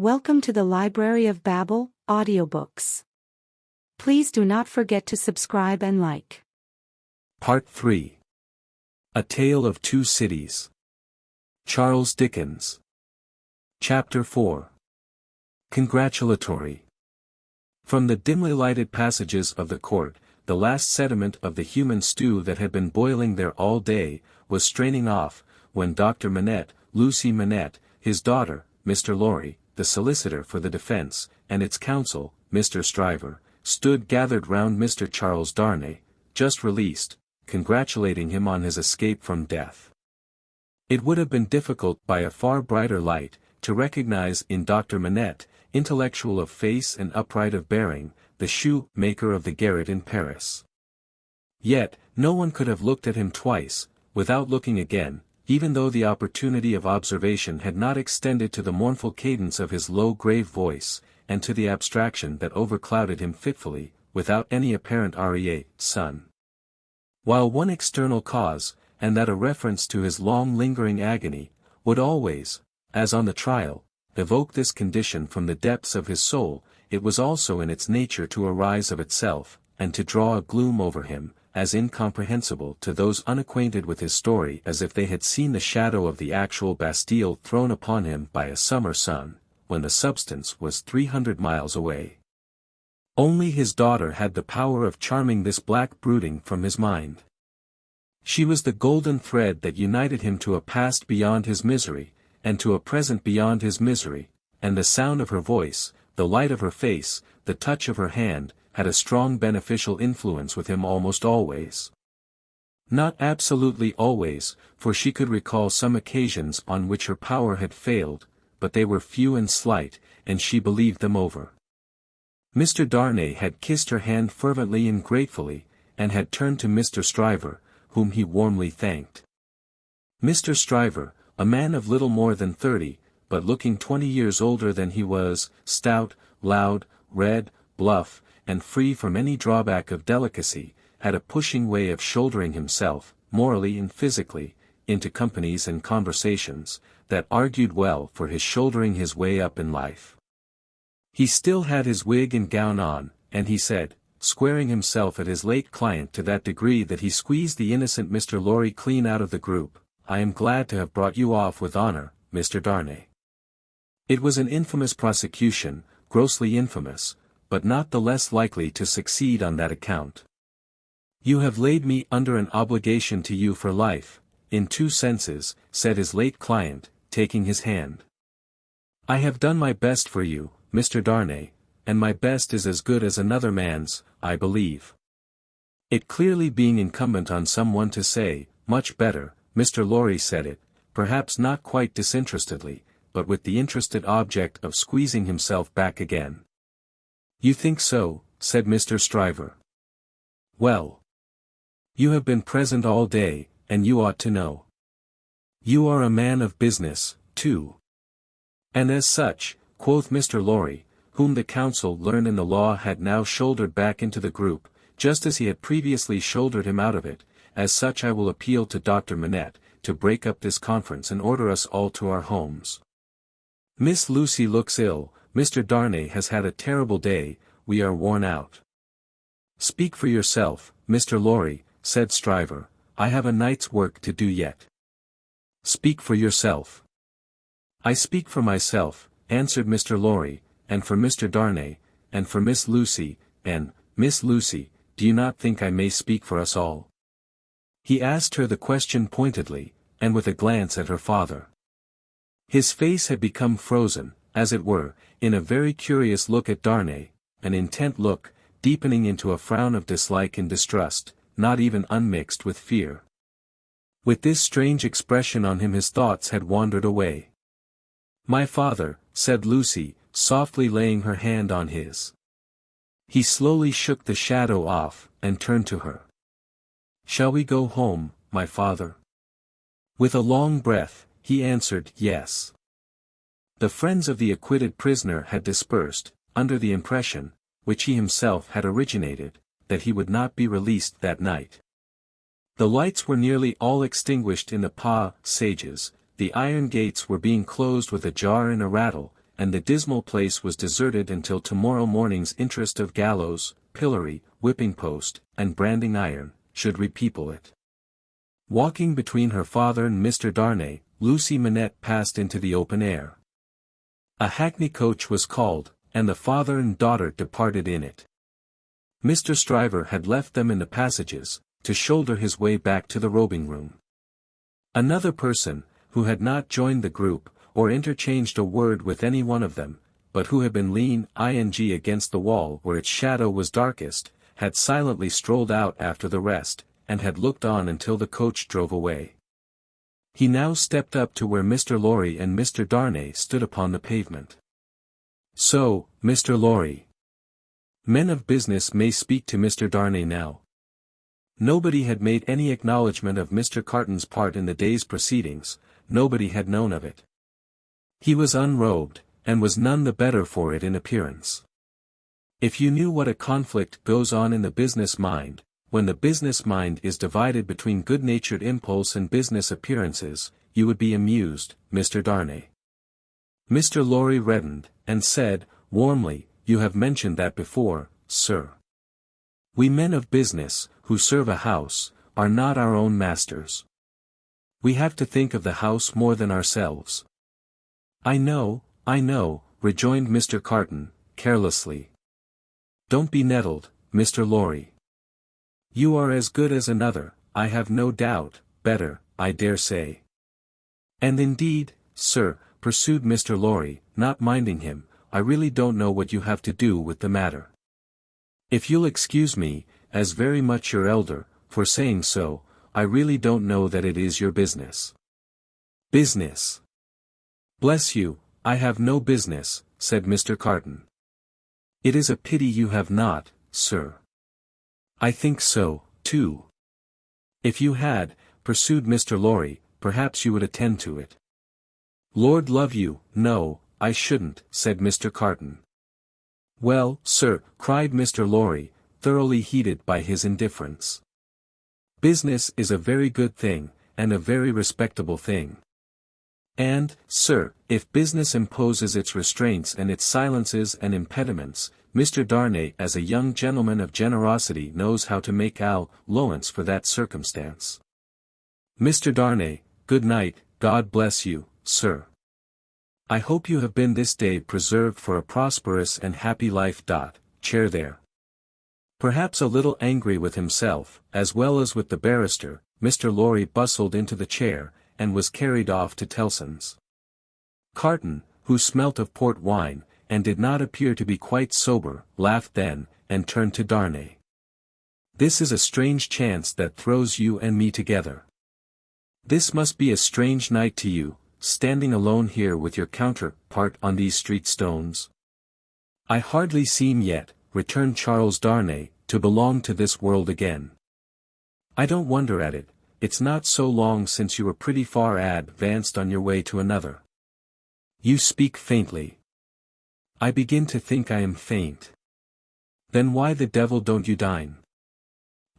Welcome to the Library of Babel, audiobooks. Please do not forget to subscribe and like. Part 3. A Tale of Two Cities. Charles Dickens. Chapter 4. Congratulatory. From the dimly lighted passages of the court, the last sediment of the human stew that had been boiling there all day, was straining off, when Dr. Manette, Lucy Manette, his daughter, Mr. Lorry, the solicitor for the defense, and its counsel, Mr. Stryver, stood gathered round Mr. Charles Darnay, just released, congratulating him on his escape from death. It would have been difficult by a far brighter light, to recognize in Dr. Manette, intellectual of face and upright of bearing, the shoe-maker of the garret in Paris. Yet, no one could have looked at him twice, without looking again, even though the opportunity of observation had not extended to the mournful cadence of his low grave voice, and to the abstraction that overclouded him fitfully, without any apparent son. While one external cause, and that a reference to his long-lingering agony, would always, as on the trial, evoke this condition from the depths of his soul, it was also in its nature to arise of itself, and to draw a gloom over him, as incomprehensible to those unacquainted with his story as if they had seen the shadow of the actual Bastille thrown upon him by a summer sun, when the substance was 300 miles away. Only his daughter had the power of charming this black brooding from his mind. She was the golden thread that united him to a past beyond his misery, and to a present beyond his misery, and the sound of her voice, the light of her face, the touch of her hand, had a strong beneficial influence with him almost always. Not absolutely always, for she could recall some occasions on which her power had failed, but they were few and slight, and she believed them over. Mr. Darnay had kissed her hand fervently and gratefully, and had turned to Mr. Stryver, whom he warmly thanked. Mr. Stryver, a man of little more than 30, but looking 20 years older than he was, stout, loud, red, bluff, and free from any drawback of delicacy, had a pushing way of shouldering himself, morally and physically, into companies and conversations, that argued well for his shouldering his way up in life. He still had his wig and gown on, and he said, squaring himself at his late client to that degree that he squeezed the innocent Mr. Lorry clean out of the group, "I am glad to have brought you off with honor, Mr. Darnay. It was an infamous prosecution, grossly infamous, but not the less likely to succeed on that account. You have laid me under an obligation to you for life, in two senses," said his late client, taking his hand. "I have done my best for you, Mr. Darnay, and my best is as good as another man's, I believe. It clearly being incumbent on someone to say, much better, Mr. Lorry said it, perhaps not quite disinterestedly, but with the interested object of squeezing himself back again. "You think so," said Mr. Stryver. "Well. You have been present all day, and you ought to know. You are a man of business, too. And as such," quoth Mr. Lorry, whom the counsel learned in the law had now shouldered back into the group, just as he had previously shouldered him out of it, "as such I will appeal to Dr. Manette, to break up this conference and order us all to our homes. Miss Lucy looks ill, Mr. Darnay has had a terrible day, we are worn out." "Speak for yourself, Mr. Lorry," said Stryver, "I have a night's work to do yet." "Speak for yourself." "I speak for myself," answered Mr. Lorry, "and for Mr. Darnay, and for Miss Lucy, and, Miss Lucy, do you not think I may speak for us all?" He asked her the question pointedly, and with a glance at her father. His face had become frozen, as it were, in a very curious look at Darnay, an intent look, deepening into a frown of dislike and distrust, not even unmixed with fear. With this strange expression on him his thoughts had wandered away. "My father," said Lucy, softly laying her hand on his. He slowly shook the shadow off, and turned to her. "Shall we go home, my father?" With a long breath, he answered yes. The friends of the acquitted prisoner had dispersed, under the impression, which he himself had originated, that he would not be released that night. The lights were nearly all extinguished in the passages, the iron gates were being closed with a jar and a rattle, and the dismal place was deserted until tomorrow morning's interest of gallows, pillory, whipping post, and branding iron, should repeople it. Walking between her father and Mr. Darnay, Lucy Manette passed into the open air. A hackney coach was called, and the father and daughter departed in it. Mr. Stryver had left them in the passages, to shoulder his way back to the robing-room. Another person, who had not joined the group, or interchanged a word with any one of them, but who had been leaning against the wall where its shadow was darkest, had silently strolled out after the rest, and had looked on until the coach drove away. He now stepped up to where Mr. Lorry and Mr. Darnay stood upon the pavement. "So, Mr. Lorry. Men of business may speak to Mr. Darnay now." Nobody had made any acknowledgment of Mr. Carton's part in the day's proceedings, nobody had known of it. He was unrobed, and was none the better for it in appearance. If you knew what a conflict goes on in the business mind, when the business mind is divided between good-natured impulse and business appearances, you would be amused, Mr. Darnay. Mr. Lorry reddened, and said, warmly, "You have mentioned that before, sir. We men of business, who serve a house, are not our own masters. We have to think of the house more than ourselves." I know," rejoined Mr. Carton, carelessly. "Don't be nettled, Mr. Lorry. You are as good as another, I have no doubt, better, I dare say. And indeed, sir," pursued Mr. Lorry, not minding him, "I really don't know what you have to do with the matter. If you'll excuse me, as very much your elder, for saying so, I really don't know that it is your business." "Business? Bless you, I have no business," said Mr. Carton. "It is a pity you have not, sir." "I think so, too. If you had," pursued Mr. Lorry, "perhaps you would attend to it." "Lord love you, no, I shouldn't," said Mr. Carton. "Well, sir," cried Mr. Lorry, thoroughly heated by his indifference. "Business is a very good thing, and a very respectable thing. And, sir, if business imposes its restraints and its silences and impediments, Mr. Darnay as a young gentleman of generosity knows how to make allowance for that circumstance. Mr. Darnay, good night, God bless you, sir. I hope you have been this day preserved for a prosperous and happy life. Chair there." Perhaps a little angry with himself, as well as with the barrister, Mr. Lorry bustled into the chair, and was carried off to Tellson's. Carton, who smelt of port wine, and did not appear to be quite sober, laughed then, and turned to Darnay. "This is a strange chance that throws you and me together. This must be a strange night to you, standing alone here with your counterpart on these street stones." "I hardly seem yet," returned Charles Darnay, "to belong to this world again." "I don't wonder at it, it's not so long since you were pretty far advanced on your way to another." "You speak faintly." "I begin to think I am faint." "Then why the devil don't you dine?"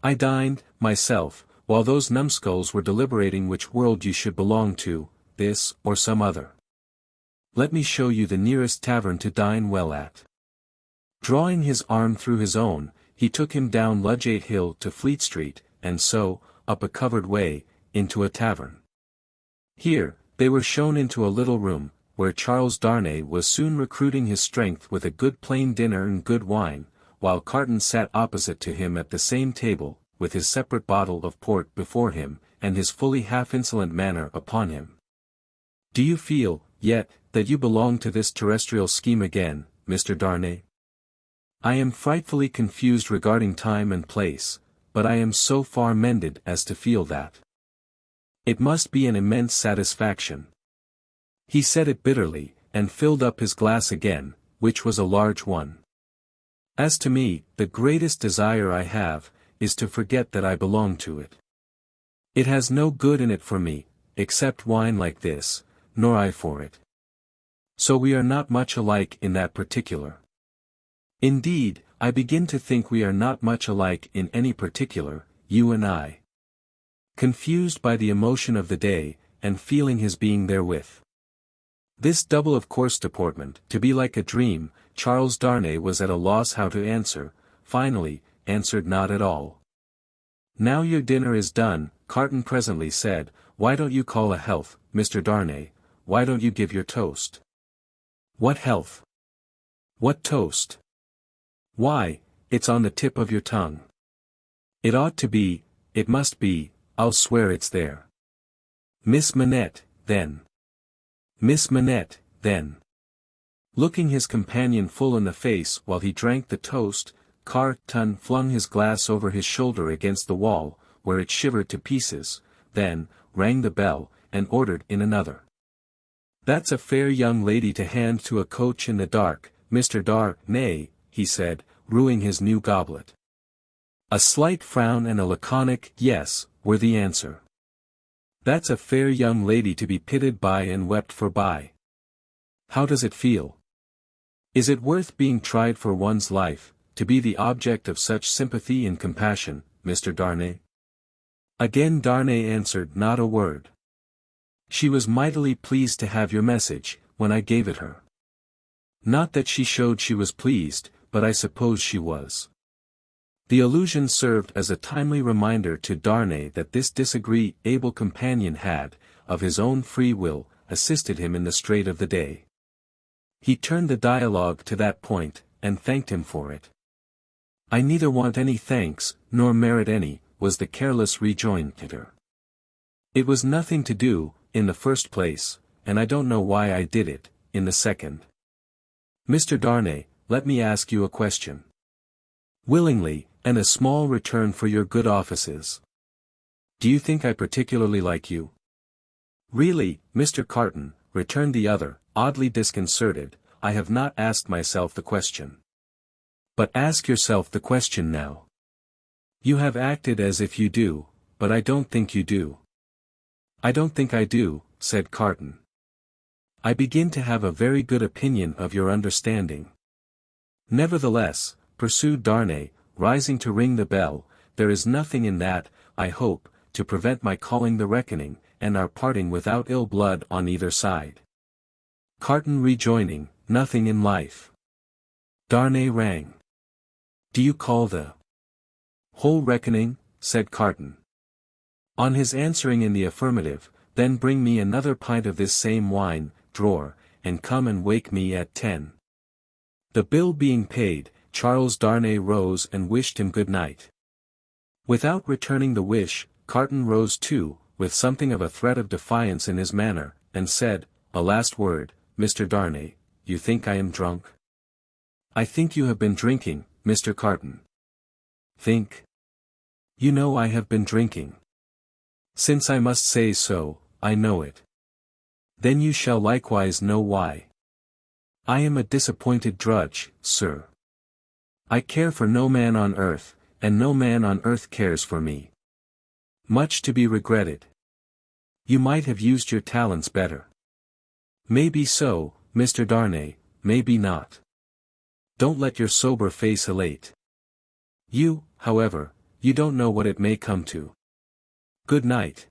"I dined, myself, while those numbskulls were deliberating which world you should belong to, this or some other. Let me show you the nearest tavern to dine well at." Drawing his arm through his own, he took him down Ludgate Hill to Fleet Street, and so, up a covered way, into a tavern. Here, they were shown into a little room, where Charles Darnay was soon recruiting his strength with a good plain dinner and good wine, while Carton sat opposite to him at the same table, with his separate bottle of port before him, and his fully half-insolent manner upon him. "Do you feel, yet, that you belong to this terrestrial scheme again, Mr. Darnay?" "I am frightfully confused regarding time and place, but I am so far mended as to feel that. It must be an immense satisfaction." He said it bitterly, and filled up his glass again, which was a large one. "As to me, the greatest desire I have, is to forget that I belong to it. It has no good in it for me, except wine like this, nor I for it. So we are not much alike in that particular. Indeed, I begin to think we are not much alike in any particular, you and I. Confused by the emotion of the day, and feeling his being therewith. This double of course deportment, to be like a dream, Charles Darnay was at a loss how to answer, finally, answered not at all. Now your dinner is done, Carton presently said, why don't you call a health, Mr. Darnay, why don't you give your toast? What health? What toast? Why, it's on the tip of your tongue. It ought to be, it must be, I'll swear it's there. Miss Manette, then. Miss Manette, then. Looking his companion full in the face while he drank the toast, Carton flung his glass over his shoulder against the wall, where it shivered to pieces, then, rang the bell, and ordered in another. That's a fair young lady to hand to a coach in the dark, Mr. Darnay, he said, ruining his new goblet. A slight frown and a laconic yes, were the answer. That's a fair young lady to be pitied by and wept for by. How does it feel? Is it worth being tried for one's life, to be the object of such sympathy and compassion, Mr. Darnay? Again Darnay answered not a word. She was mightily pleased to have your message, when I gave it her. Not that she showed she was pleased, but I suppose she was. The allusion served as a timely reminder to Darnay that this disagreeable companion had, of his own free will, assisted him in the strait of the day. He turned the dialogue to that point, and thanked him for it. I neither want any thanks, nor merit any, was the careless rejoinder. It was nothing to do, in the first place, and I don't know why I did it, in the second. Mr. Darnay, let me ask you a question. Willingly, and a small return for your good offices. Do you think I particularly like you? Really, Mr. Carton, returned the other, oddly disconcerted, I have not asked myself the question. But ask yourself the question now. You have acted as if you do, but I don't think you do. I don't think I do, said Carton. I begin to have a very good opinion of your understanding. Nevertheless, pursued Darnay, rising to ring the bell, there is nothing in that, I hope, to prevent my calling the reckoning, and our parting without ill blood on either side. Carton rejoining, nothing in life. Darnay rang. Do you call the whole reckoning? Said Carton. On his answering in the affirmative, then bring me another pint of this same wine, drawer, and come and wake me at 10. The bill being paid, Charles Darnay rose and wished him good night. Without returning the wish, Carton rose too, with something of a threat of defiance in his manner, and said, a last word, Mr. Darnay, you think I am drunk? I think you have been drinking, Mr. Carton. Think? You know I have been drinking. Since I must say so, I know it. Then you shall likewise know why. I am a disappointed drudge, sir. I care for no man on earth, and no man on earth cares for me. Much to be regretted. You might have used your talents better. Maybe so, Mr. Darnay, maybe not. Don't let your sober face elate. You, however, you don't know what it may come to. Good night.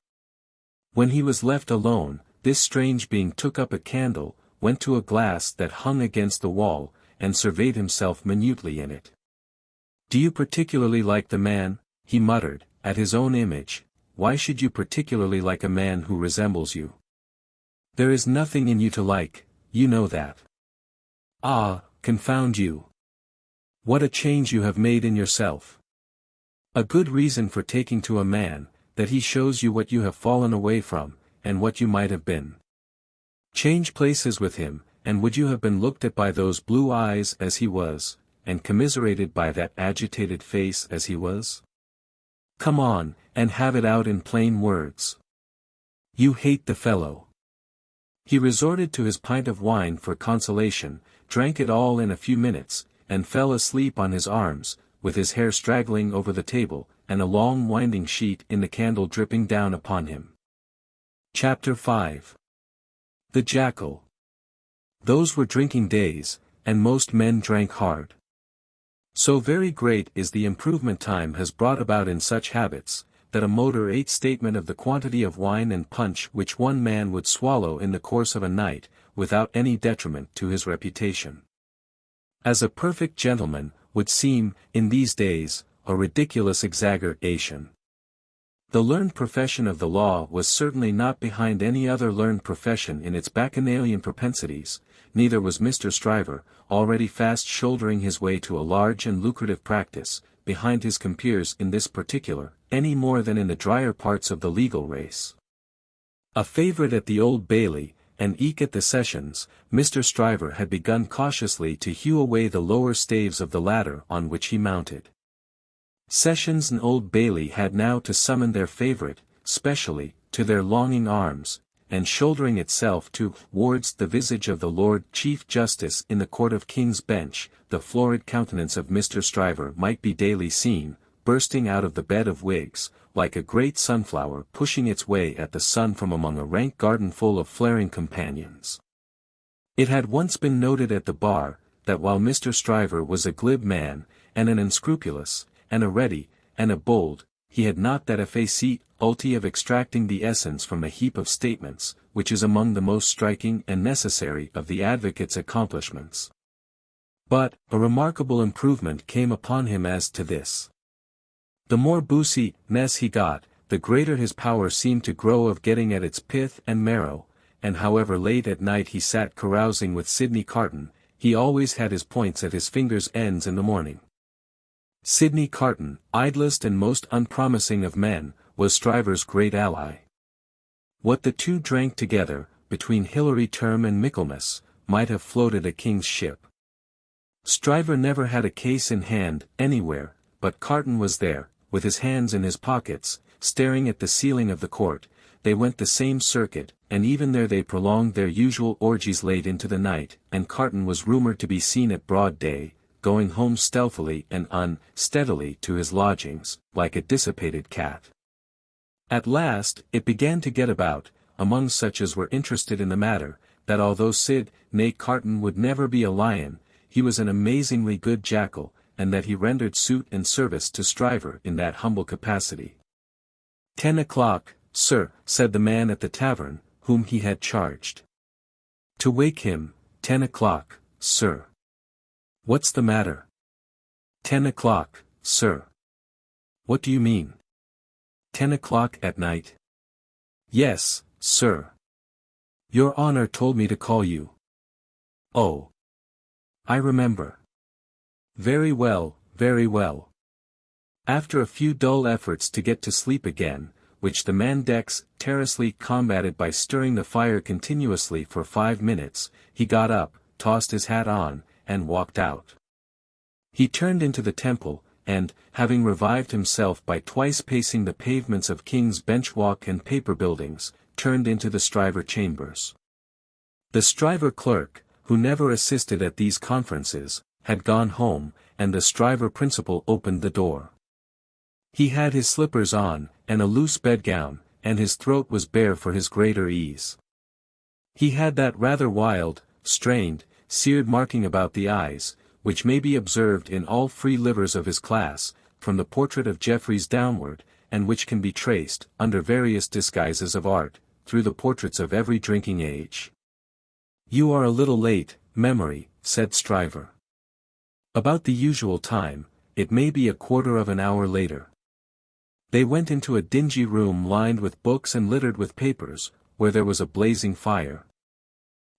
When he was left alone, this strange being took up a candle, went to a glass that hung against the wall, and surveyed himself minutely in it. Do you particularly like the man? He muttered, at his own image. Why should you particularly like a man who resembles you? There is nothing in you to like, you know that. Ah, confound you. What a change you have made in yourself. A good reason for taking to a man, that he shows you what you have fallen away from, and what you might have been. Change places with him, and would you have been looked at by those blue eyes as he was, and commiserated by that agitated face as he was? Come on, and have it out in plain words. You hate the fellow. He resorted to his pint of wine for consolation, drank it all in a few minutes, and fell asleep on his arms, with his hair straggling over the table, and a long winding sheet in the candle dripping down upon him. Chapter 5. The Jackal. Those were drinking days, and most men drank hard. So very great is the improvement time has brought about in such habits, that a moderate statement of the quantity of wine and punch which one man would swallow in the course of a night, without any detriment to his reputation. As a perfect gentleman, would seem, in these days, a ridiculous exaggeration. The learned profession of the law was certainly not behind any other learned profession in its bacchanalian propensities, neither was Mr. Stryver, already fast shouldering his way to a large and lucrative practice, behind his compeers in this particular, any more than in the drier parts of the legal race. A favourite at the Old Bailey, and eke at the Sessions, Mr. Stryver had begun cautiously to hew away the lower staves of the ladder on which he mounted. Sessions and Old Bailey had now to summon their favourite, specially, to their longing arms, and shouldering itself towards the visage of the Lord Chief Justice in the Court of King's Bench, the florid countenance of Mr. Stryver might be daily seen, bursting out of the bed of wigs, like a great sunflower pushing its way at the sun from among a rank garden full of flaring companions. It had once been noted at the bar, that while Mr. Stryver was a glib man, and an unscrupulous, and a ready, and a bold, he had not that facility of extracting the essence from a heap of statements, which is among the most striking and necessary of the advocate's accomplishments. But, a remarkable improvement came upon him as to this. The more boozy-ness he got, the greater his power seemed to grow of getting at its pith and marrow, and however late at night he sat carousing with Sidney Carton, he always had his points at his fingers' ends in the morning. Sidney Carton, idlest and most unpromising of men, was Stryver's great ally. What the two drank together, between Hilary Term and Michaelmas, might have floated a king's ship. Stryver never had a case in hand, anywhere, but Carton was there, with his hands in his pockets, staring at the ceiling of the court. They went the same circuit, and even there they prolonged their usual orgies late into the night, and Carton was rumoured to be seen at broad day, going home stealthily and unsteadily to his lodgings, like a dissipated cat. At last, it began to get about, among such as were interested in the matter, that although Sidney Carton would never be a lion, he was an amazingly good jackal, and that he rendered suit and service to Stryver in that humble capacity. 10 o'clock, sir, said the man at the tavern, whom he had charged. To wake him, 10 o'clock, sir. What's the matter? 10 o'clock, sir. What do you mean? 10 o'clock at night? Yes, sir. Your honor told me to call you. Oh. I remember. Very well, very well. After a few dull efforts to get to sleep again, which the man dexterously combated by stirring the fire continuously for 5 minutes, he got up, tossed his hat on, and walked out. He turned into the Temple, and, having revived himself by twice pacing the pavements of King's Bench Walk and Paper Buildings, turned into the Stryver chambers. The Stryver clerk, who never assisted at these conferences, had gone home, and the Stryver principal opened the door. He had his slippers on, and a loose bedgown, and his throat was bare for his greater ease. He had that rather wild, strained, seared marking about the eyes, which may be observed in all free livers of his class, from the portrait of Jeffreys downward, and which can be traced, under various disguises of art, through the portraits of every drinking age. You are a little late, Memory, said Stryver. About the usual time, it may be a quarter of an hour later. They went into a dingy room lined with books and littered with papers, where there was a blazing fire.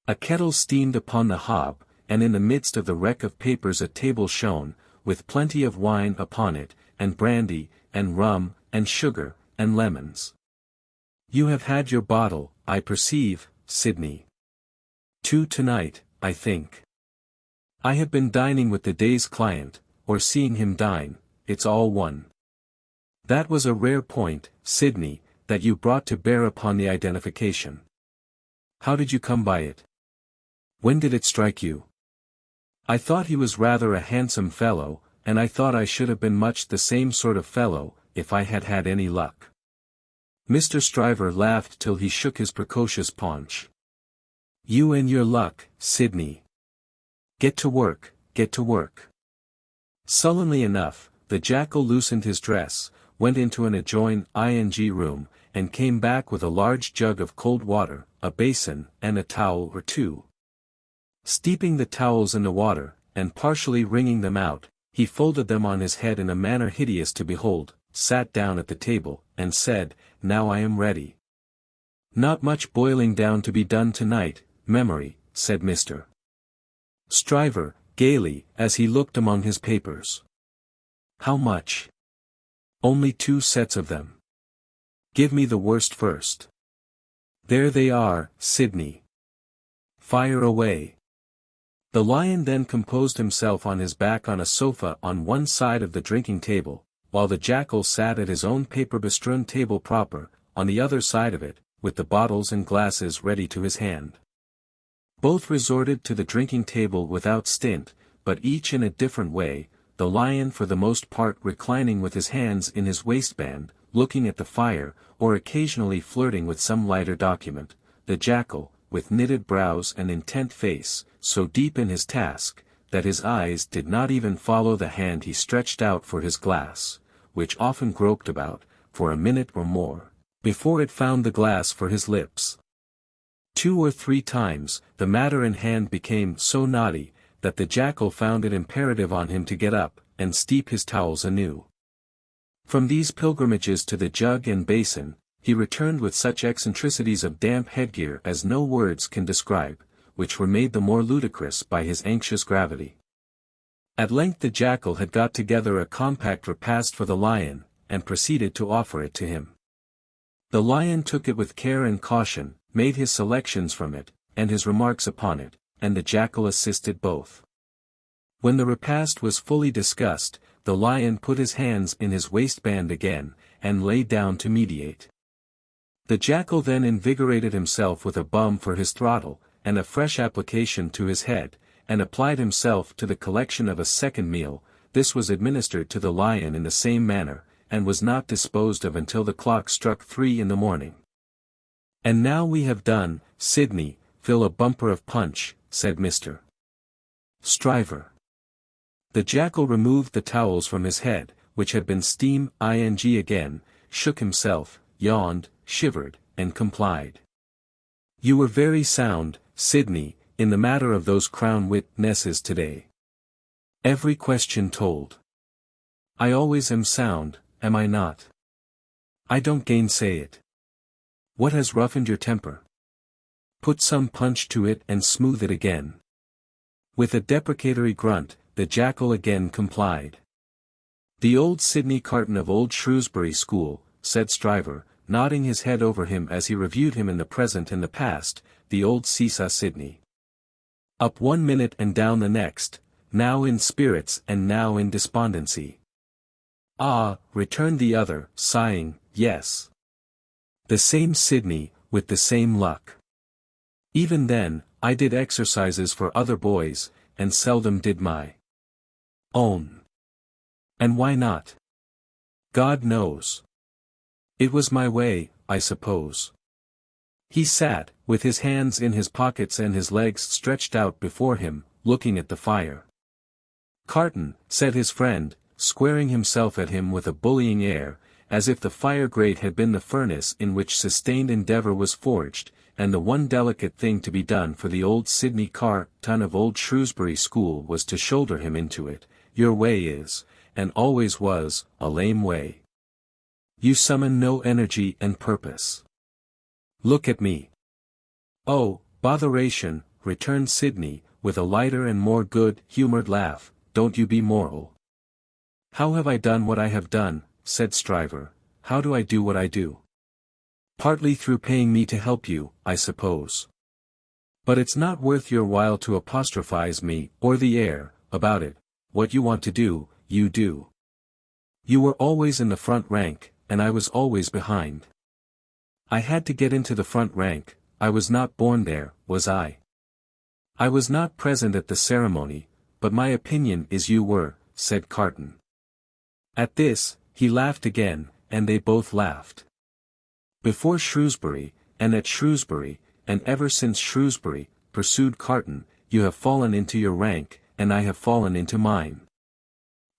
A kettle steamed upon the hob, and in the midst of the wreck of papers a table shone, with plenty of wine upon it, and brandy, and rum, and sugar, and lemons. You have had your bottle, I perceive, Sidney. 2 tonight, I think. I have been dining with the day's client, or seeing him dine, it's all one. That was a rare point, Sidney, that you brought to bear upon the identification. How did you come by it? When did it strike you? I thought he was rather a handsome fellow, and I thought I should have been much the same sort of fellow, if I had had any luck. Mr. Stryver laughed till he shook his precocious paunch. You and your luck, Sidney. Get to work, get to work. Sullenly enough, the jackal loosened his dress, went into an adjoining room, and came back with a large jug of cold water, a basin, and a towel or two. Steeping the towels in the water, and partially wringing them out, he folded them on his head in a manner hideous to behold, sat down at the table, and said, "Now I am ready." "Not much boiling down to be done tonight, Memory," said Mr. Stryver, gaily, as he looked among his papers. "How much?" "Only 2 sets of them." "Give me the worst first." "There they are, Sidney. Fire away." The lion then composed himself on his back on a sofa on one side of the drinking table, while the jackal sat at his own paper-bestrewn table proper, on the other side of it, with the bottles and glasses ready to his hand. Both resorted to the drinking table without stint, but each in a different way, the lion for the most part reclining with his hands in his waistband, looking at the fire, or occasionally flirting with some lighter document, the jackal, with knitted brows and intent face, so deep in his task, that his eyes did not even follow the hand he stretched out for his glass, which often groped about, for a minute or more, before it found the glass for his lips. 2 or 3 times, the matter in hand became so knotty, that the jackal found it imperative on him to get up, and steep his towels anew. From these pilgrimages to the jug and basin, he returned with such eccentricities of damp headgear as no words can describe, which were made the more ludicrous by his anxious gravity. At length the jackal had got together a compact repast for the lion, and proceeded to offer it to him. The lion took it with care and caution, made his selections from it, and his remarks upon it, and the jackal assisted both. When the repast was fully discussed, the lion put his hands in his waistband again, and lay down to meditate. The jackal then invigorated himself with a bum for his throttle, and a fresh application to his head, and applied himself to the collection of a second meal. This was administered to the lion in the same manner, and was not disposed of until the clock struck 3 in the morning. "And now we have done, Sidney, fill a bumper of punch," said Mr. Stryver. The jackal removed the towels from his head, which had been steam ing again, shook himself, yawned, shivered, and complied. "You were very sound, Sidney, in the matter of those crown witnesses today. Every question told. I always am sound, am I not? I don't gainsay it. What has roughened your temper? Put some punch to it and smooth it again." With a deprecatory grunt, the jackal again complied. "The old Sidney Carton of old Shrewsbury School," said Stryver, nodding his head over him as he reviewed him in the present and the past, "the old Seesaw Sidney. Up 1 minute and down the next, now in spirits and now in despondency." "Ah," returned the other, sighing, "yes. The same Sidney, with the same luck. Even then, I did exercises for other boys, and seldom did my own. And why not? God knows. It was my way, I suppose." He sat, with his hands in his pockets and his legs stretched out before him, looking at the fire. "Carton," said his friend, squaring himself at him with a bullying air, as if the fire grate had been the furnace in which sustained endeavour was forged, and the one delicate thing to be done for the old Sidney Carton of old Shrewsbury School was to shoulder him into it, "your way is, and always was, a lame way. You summon no energy and purpose. Look at me." "Oh, botheration," returned Sidney, with a lighter and more good-humoured laugh, "don't you be moral." "How have I done what I have done?" said Stryver. "How do I do what I do?" "Partly through paying me to help you, I suppose. But it's not worth your while to apostrophize me, or the air, about it. What you want to do, you do. You were always in the front rank, and I was always behind. I had to get into the front rank. I was not born there, was I? I was not present at the ceremony, but my opinion is you were," said Carton. At this, he laughed again, and they both laughed. "Before Shrewsbury, and at Shrewsbury, and ever since Shrewsbury," pursued Carton, "you have fallen into your rank, and I have fallen into mine.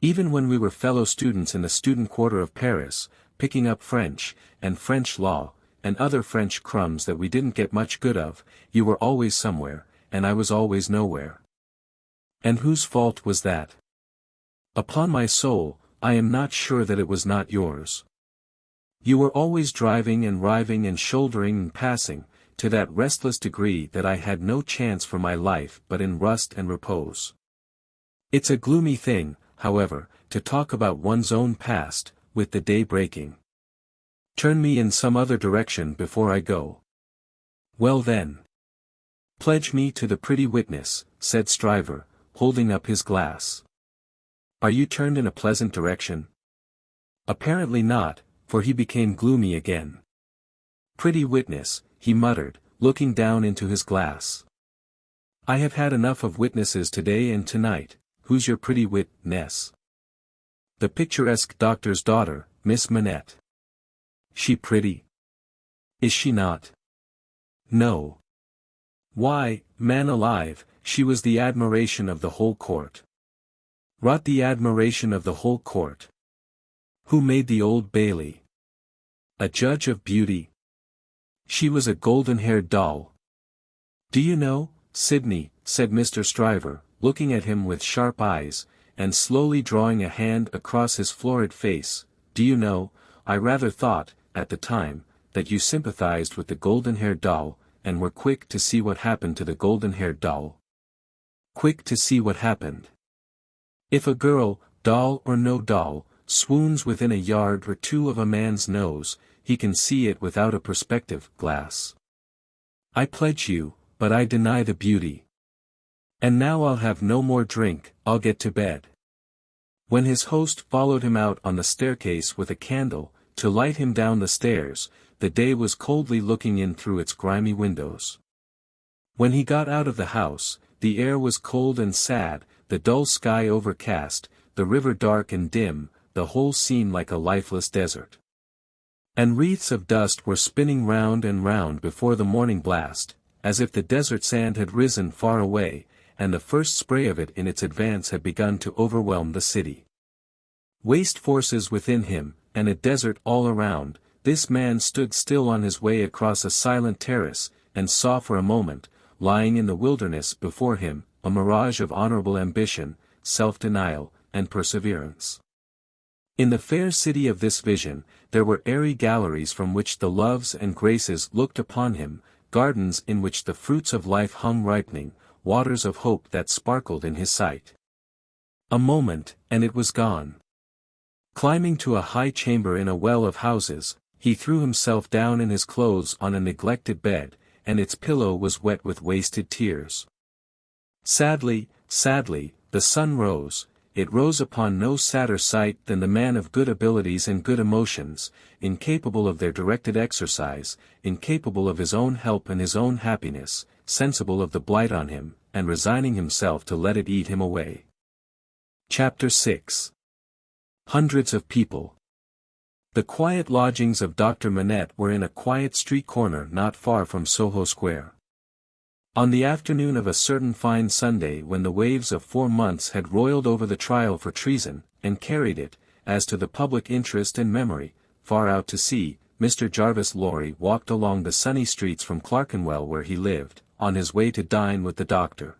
Even when we were fellow students in the student quarter of Paris, picking up French, and French law, and other French crumbs that we didn't get much good of, you were always somewhere, and I was always nowhere. And whose fault was that? Upon my soul, I am not sure that it was not yours. You were always driving and riving and shouldering and passing, to that restless degree that I had no chance for my life but in rust and repose. It's a gloomy thing, however, to talk about one's own past, with the day breaking. Turn me in some other direction before I go. Well then. Pledge me to the pretty witness, said Stryver, holding up his glass. Are you turned in a pleasant direction? Apparently not, for he became gloomy again. Pretty witness, he muttered, looking down into his glass. I have had enough of witnesses today and tonight. Who's your pretty witness? The picturesque doctor's daughter, Miss Manette. She pretty? Is she not? No. Why, man alive, she was the admiration of the whole court. Wrought the admiration of the whole court. Who made the Old Bailey? A judge of beauty. She was a golden-haired doll. Do you know, Sidney, said Mr. Stryver, looking at him with sharp eyes, and slowly drawing a hand across his florid face, do you know, I rather thought, at the time, that you sympathized with the golden-haired doll, and were quick to see what happened to the golden-haired doll. Quick to see what happened. If a girl, doll or no doll, swoons within a yard or two of a man's nose, he can see it without a perspective glass. I pledge you, but I deny the beauty. And now I'll have no more drink, I'll get to bed. When his host followed him out on the staircase with a candle, to light him down the stairs, the day was coldly looking in through its grimy windows. When he got out of the house, the air was cold and sad, the dull sky overcast, the river dark and dim, the whole scene like a lifeless desert. And wreaths of dust were spinning round and round before the morning blast, as if the desert sand had risen far away, and the first spray of it in its advance had begun to overwhelm the city. Waste forces within him, and a desert all around, this man stood still on his way across a silent terrace, and saw for a moment, lying in the wilderness before him, a mirage of honorable ambition, self-denial, and perseverance. In the fair city of this vision, there were airy galleries from which the loves and graces looked upon him, gardens in which the fruits of life hung ripening, waters of hope that sparkled in his sight. A moment, and it was gone. Climbing to a high chamber in a well of houses, he threw himself down in his clothes on a neglected bed, and its pillow was wet with wasted tears. Sadly, sadly, the sun rose. It rose upon no sadder sight than the man of good abilities and good emotions, incapable of their directed exercise, incapable of his own help and his own happiness, sensible of the blight on him, and resigning himself to let it eat him away. Chapter 6. Hundreds of people. The quiet lodgings of Dr. Manette were in a quiet street corner not far from Soho Square. On the afternoon of a certain fine Sunday when the waves of 4 months had roiled over the trial for treason, and carried it, as to the public interest and memory, far out to sea, Mr. Jarvis Lorry walked along the sunny streets from Clerkenwell where he lived, on his way to dine with the doctor.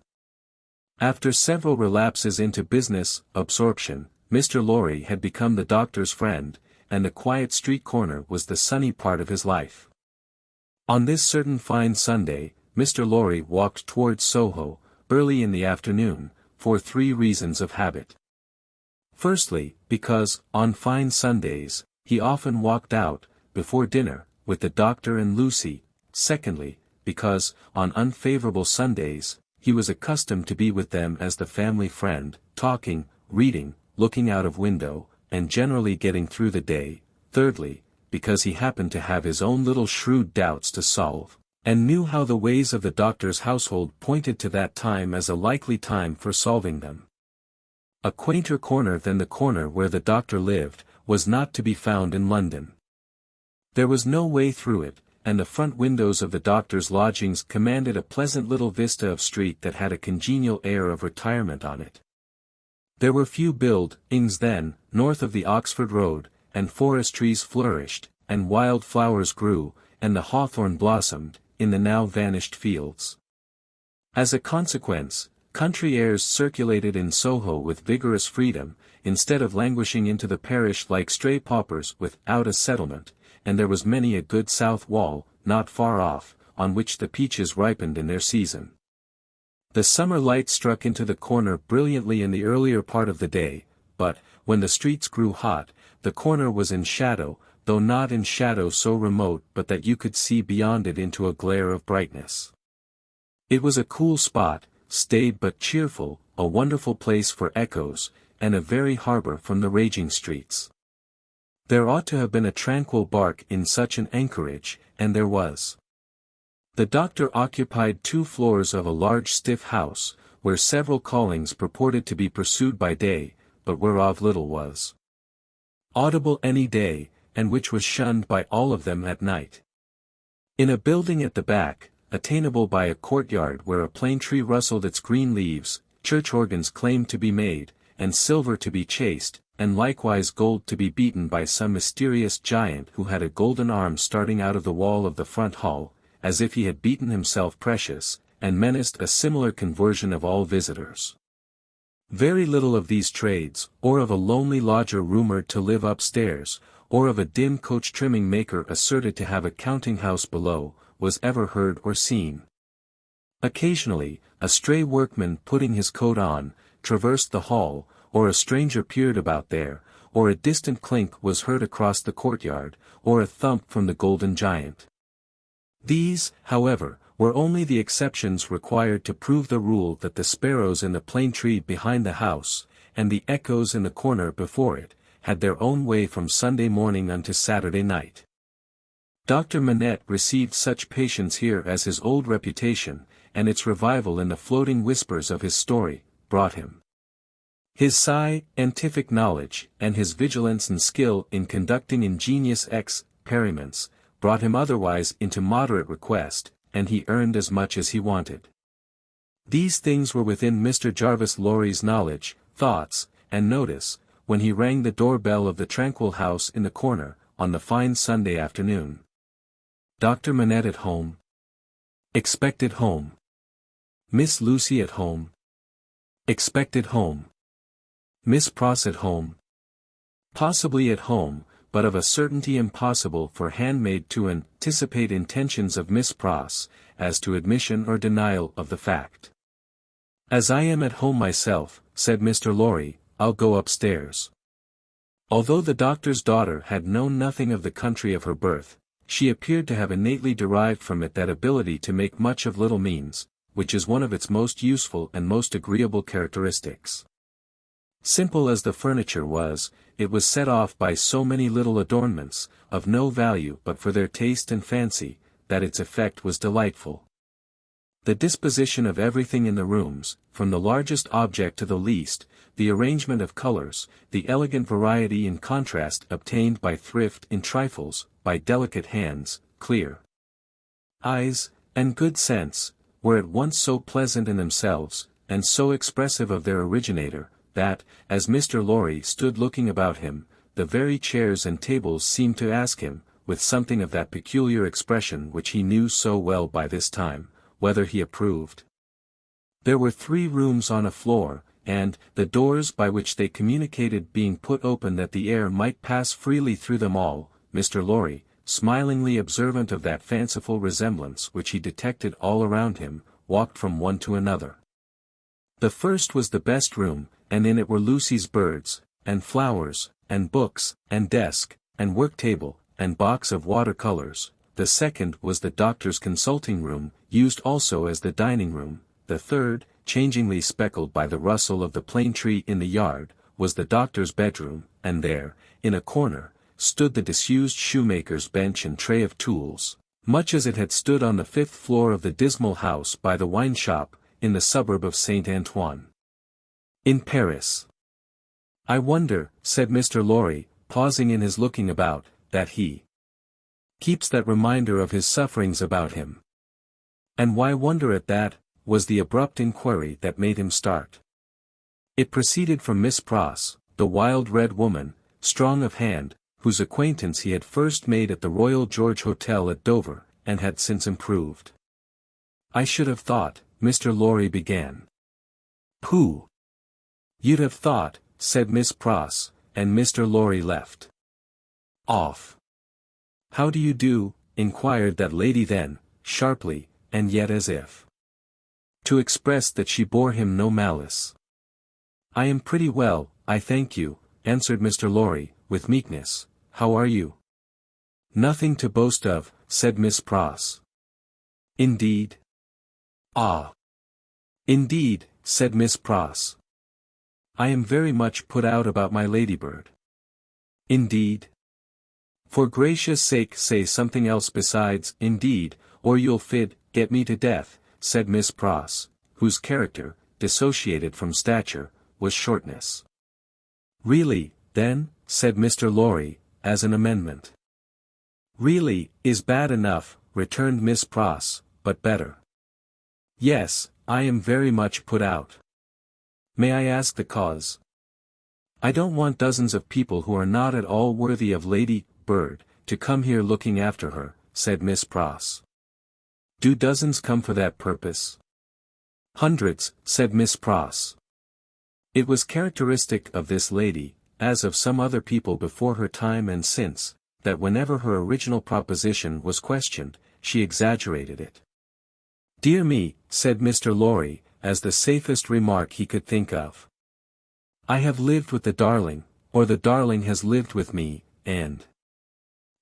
After several relapses into business absorption, Mr. Lorry had become the doctor's friend, and the quiet street corner was the sunny part of his life. On this certain fine Sunday, Mr. Lorry walked towards Soho, early in the afternoon, for 3 reasons of habit. Firstly, because, on fine Sundays, he often walked out, before dinner, with the doctor and Lucy. Secondly, because, on unfavorable Sundays, he was accustomed to be with them as the family friend, talking, reading, looking out of window, and generally getting through the day. Thirdly, because he happened to have his own little shrewd doubts to solve, and knew how the ways of the doctor's household pointed to that time as a likely time for solving them. A quainter corner than the corner where the doctor lived, was not to be found in London. There was no way through it, and the front windows of the doctor's lodgings commanded a pleasant little vista of street that had a congenial air of retirement on it. There were few buildings then, north of the Oxford Road, and forest trees flourished, and wild flowers grew, and the hawthorn blossomed, in the now vanished fields. As a consequence, country airs circulated in Soho with vigorous freedom, instead of languishing into the parish like stray paupers without a settlement, and there was many a good south wall, not far off, on which the peaches ripened in their season. The summer light struck into the corner brilliantly in the earlier part of the day, but, when the streets grew hot, the corner was in shadow, though not in shadow so remote but that you could see beyond it into a glare of brightness. It was a cool spot, staid but cheerful, a wonderful place for echoes, and a very harbour from the raging streets. There ought to have been a tranquil bark in such an anchorage, and there was. The doctor occupied 2 floors of a large stiff house, where several callings purported to be pursued by day, but whereof little was audible any day, and which was shunned by all of them at night. In a building at the back, attainable by a courtyard where a plane tree rustled its green leaves, church organs claimed to be made, and silver to be chased, and likewise gold to be beaten by some mysterious giant who had a golden arm starting out of the wall of the front hall, as if he had beaten himself precious, and menaced a similar conversion of all visitors. Very little of these trades, or of a lonely lodger rumoured to live upstairs, or of a dim coach trimming maker asserted to have a counting-house below, was ever heard or seen. Occasionally, a stray workman putting his coat on, traversed the hall, or a stranger peered about there, or a distant clink was heard across the courtyard, or a thump from the golden giant. These, however, were only the exceptions required to prove the rule that the sparrows in the plane tree behind the house, and the echoes in the corner before it, had their own way from Sunday morning unto Saturday night. Dr. Manette received such patience here as his old reputation, and its revival in the floating whispers of his story, brought him. His scientific knowledge, and his vigilance and skill in conducting ingenious experiments, brought him otherwise into moderate request, and he earned as much as he wanted. These things were within Mr. Jarvis Lorry's knowledge, thoughts, and notice, when he rang the door-bell of the tranquil house in the corner, on the fine Sunday afternoon. Dr. Manette at home? Expected home. Miss Lucy at home? Expected home. Miss Pross at home? Possibly at home, but of a certainty impossible for handmaid to anticipate intentions of Miss Pross, as to admission or denial of the fact. As I am at home myself, said Mr. Lorry, I'll go upstairs. Although the doctor's daughter had known nothing of the country of her birth, she appeared to have innately derived from it that ability to make much of little means, which is one of its most useful and most agreeable characteristics. Simple as the furniture was, it was set off by so many little adornments, of no value but for their taste and fancy, that its effect was delightful. The disposition of everything in the rooms, from the largest object to the least, the arrangement of colors, the elegant variety in contrast obtained by thrift in trifles, by delicate hands, clear eyes, and good sense, were at once so pleasant in themselves, and so expressive of their originator, that, as Mr. Lorry stood looking about him, the very chairs and tables seemed to ask him, with something of that peculiar expression which he knew so well by this time, whether he approved. There were 3 rooms on a floor, and, the doors by which they communicated being put open that the air might pass freely through them all, Mr. Lorry, smilingly observant of that fanciful resemblance which he detected all around him, walked from one to another. The first was the best room, and in it were Lucy's birds, and flowers, and books, and desk, and work-table, and box of water-colors. The second was the doctor's consulting room, used also as the dining room. The third, changingly speckled by the rustle of the plane tree in the yard, was the doctor's bedroom, and there, in a corner, stood the disused shoemaker's bench and tray of tools, much as it had stood on the 5th floor of the dismal house by the wine-shop, in the suburb of Saint-Antoine, in Paris. I wonder, said Mr. Lorry, pausing in his looking about, that he keeps that reminder of his sufferings about him. And why wonder at that, was the abrupt inquiry that made him start. It proceeded from Miss Pross, the wild red woman, strong of hand, whose acquaintance he had first made at the Royal George Hotel at Dover, and had since improved. "I should have thought," Mr. Lorry began. "Pooh! You'd have thought," said Miss Pross, and Mr. Lorry left off. "How do you do?" inquired that lady then, sharply, and yet as if to express that she bore him no malice. "I am pretty well, I thank you," answered Mr. Lorry, with meekness. "How are you?" "Nothing to boast of," said Miss Pross. "Indeed?" "Ah! Indeed," said Miss Pross. "I am very much put out about my ladybird." "Indeed?" "For gracious sake say something else besides 'indeed,' or you'll get me to death," said Miss Pross, whose character, dissociated from stature, was shortness. "Really, then," said Mr. Lorry, as an amendment. "Really, is bad enough," returned Miss Pross, "but better." "Yes, I am very much put out." "May I ask the cause?" "I don't want dozens of people who are not at all worthy of Lady Bird to come here looking after her," said Miss Pross. "Do dozens come for that purpose?" "Hundreds," said Miss Pross. It was characteristic of this lady, as of some other people before her time and since, that whenever her original proposition was questioned, she exaggerated it. "Dear me," said Mr. Lorry, as the safest remark he could think of. "I have lived with the darling, or the darling has lived with me, and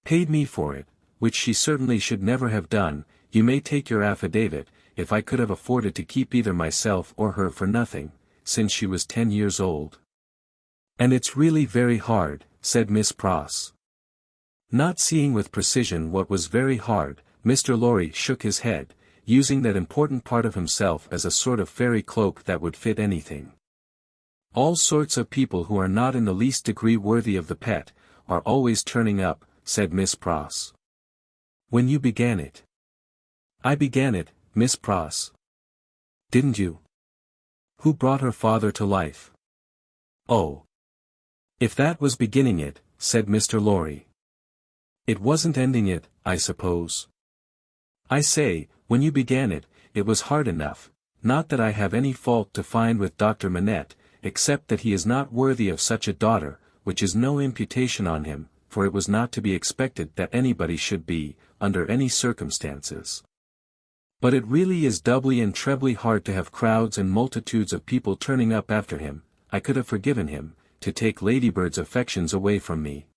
paid me for it, which she certainly should never have done. You may take your affidavit, if I could have afforded to keep either myself or her for nothing, since she was 10 years old." "And it's really very hard," said Miss Pross. Not seeing with precision what was very hard, Mr. Lorry shook his head, using that important part of himself as a sort of fairy cloak that would fit anything. "All sorts of people who are not in the least degree worthy of the pet, are always turning up," said Miss Pross. "When you began it." "I began it, Miss Pross." "Didn't you?" "Who brought her father to life?" "Oh. If that was beginning it," said Mr. Lorry. "It wasn't ending it, I suppose." "I say, when you began it, it was hard enough, not that I have any fault to find with Dr. Manette, except that he is not worthy of such a daughter, which is no imputation on him, for it was not to be expected that anybody should be, under any circumstances. But it really is doubly and trebly hard to have crowds and multitudes of people turning up after him. I could have forgiven him, to take Ladybird's affections away from me."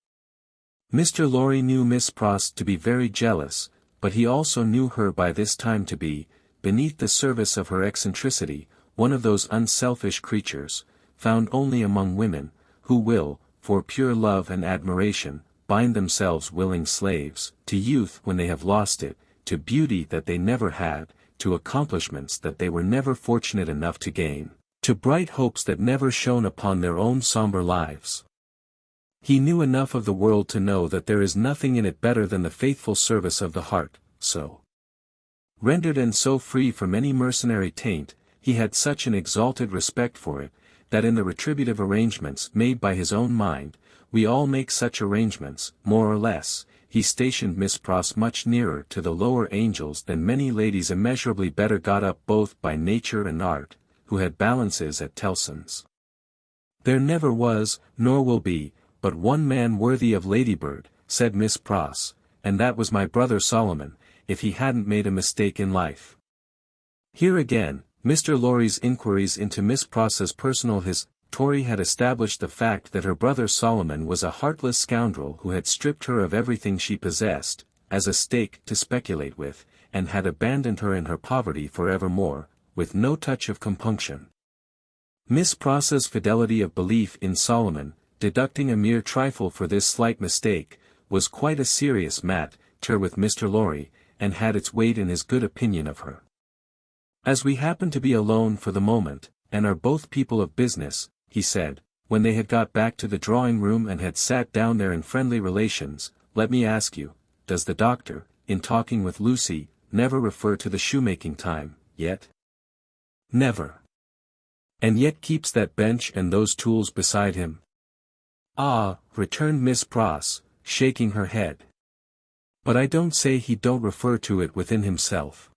Mr. Lorry knew Miss Pross to be very jealous, but he also knew her by this time to be, beneath the service of her eccentricity, one of those unselfish creatures, found only among women, who will, for pure love and admiration, bind themselves willing slaves, to youth when they have lost it, to beauty that they never had, to accomplishments that they were never fortunate enough to gain, to bright hopes that never shone upon their own somber lives. He knew enough of the world to know that there is nothing in it better than the faithful service of the heart, so rendered and so free from any mercenary taint. He had such an exalted respect for it, that in the retributive arrangements made by his own mind, we all make such arrangements, more or less, he stationed Miss Pross much nearer to the lower angels than many ladies immeasurably better got up both by nature and art, who had balances at Tellson's. "There never was, nor will be, but one man worthy of Ladybird," said Miss Pross, "and that was my brother Solomon, if he hadn't made a mistake in life." Here again, Mr. Lorry's inquiries into Miss Pross's personal history had established the fact that her brother Solomon was a heartless scoundrel who had stripped her of everything she possessed, as a stake to speculate with, and had abandoned her in her poverty for evermore, with no touch of compunction. Miss Pross's fidelity of belief in Solomon, deducting a mere trifle for this slight mistake, was quite a serious matter with Mr. Lorry, and had its weight in his good opinion of her. "As we happen to be alone for the moment, and are both people of business," he said, when they had got back to the drawing-room and had sat down there in friendly relations, "let me ask you, does the doctor, in talking with Lucy, never refer to the shoemaking time, yet?" "Never." "And yet keeps that bench and those tools beside him?" "Ah," returned Miss Pross, shaking her head. But I don't say he don't refer to it within himself.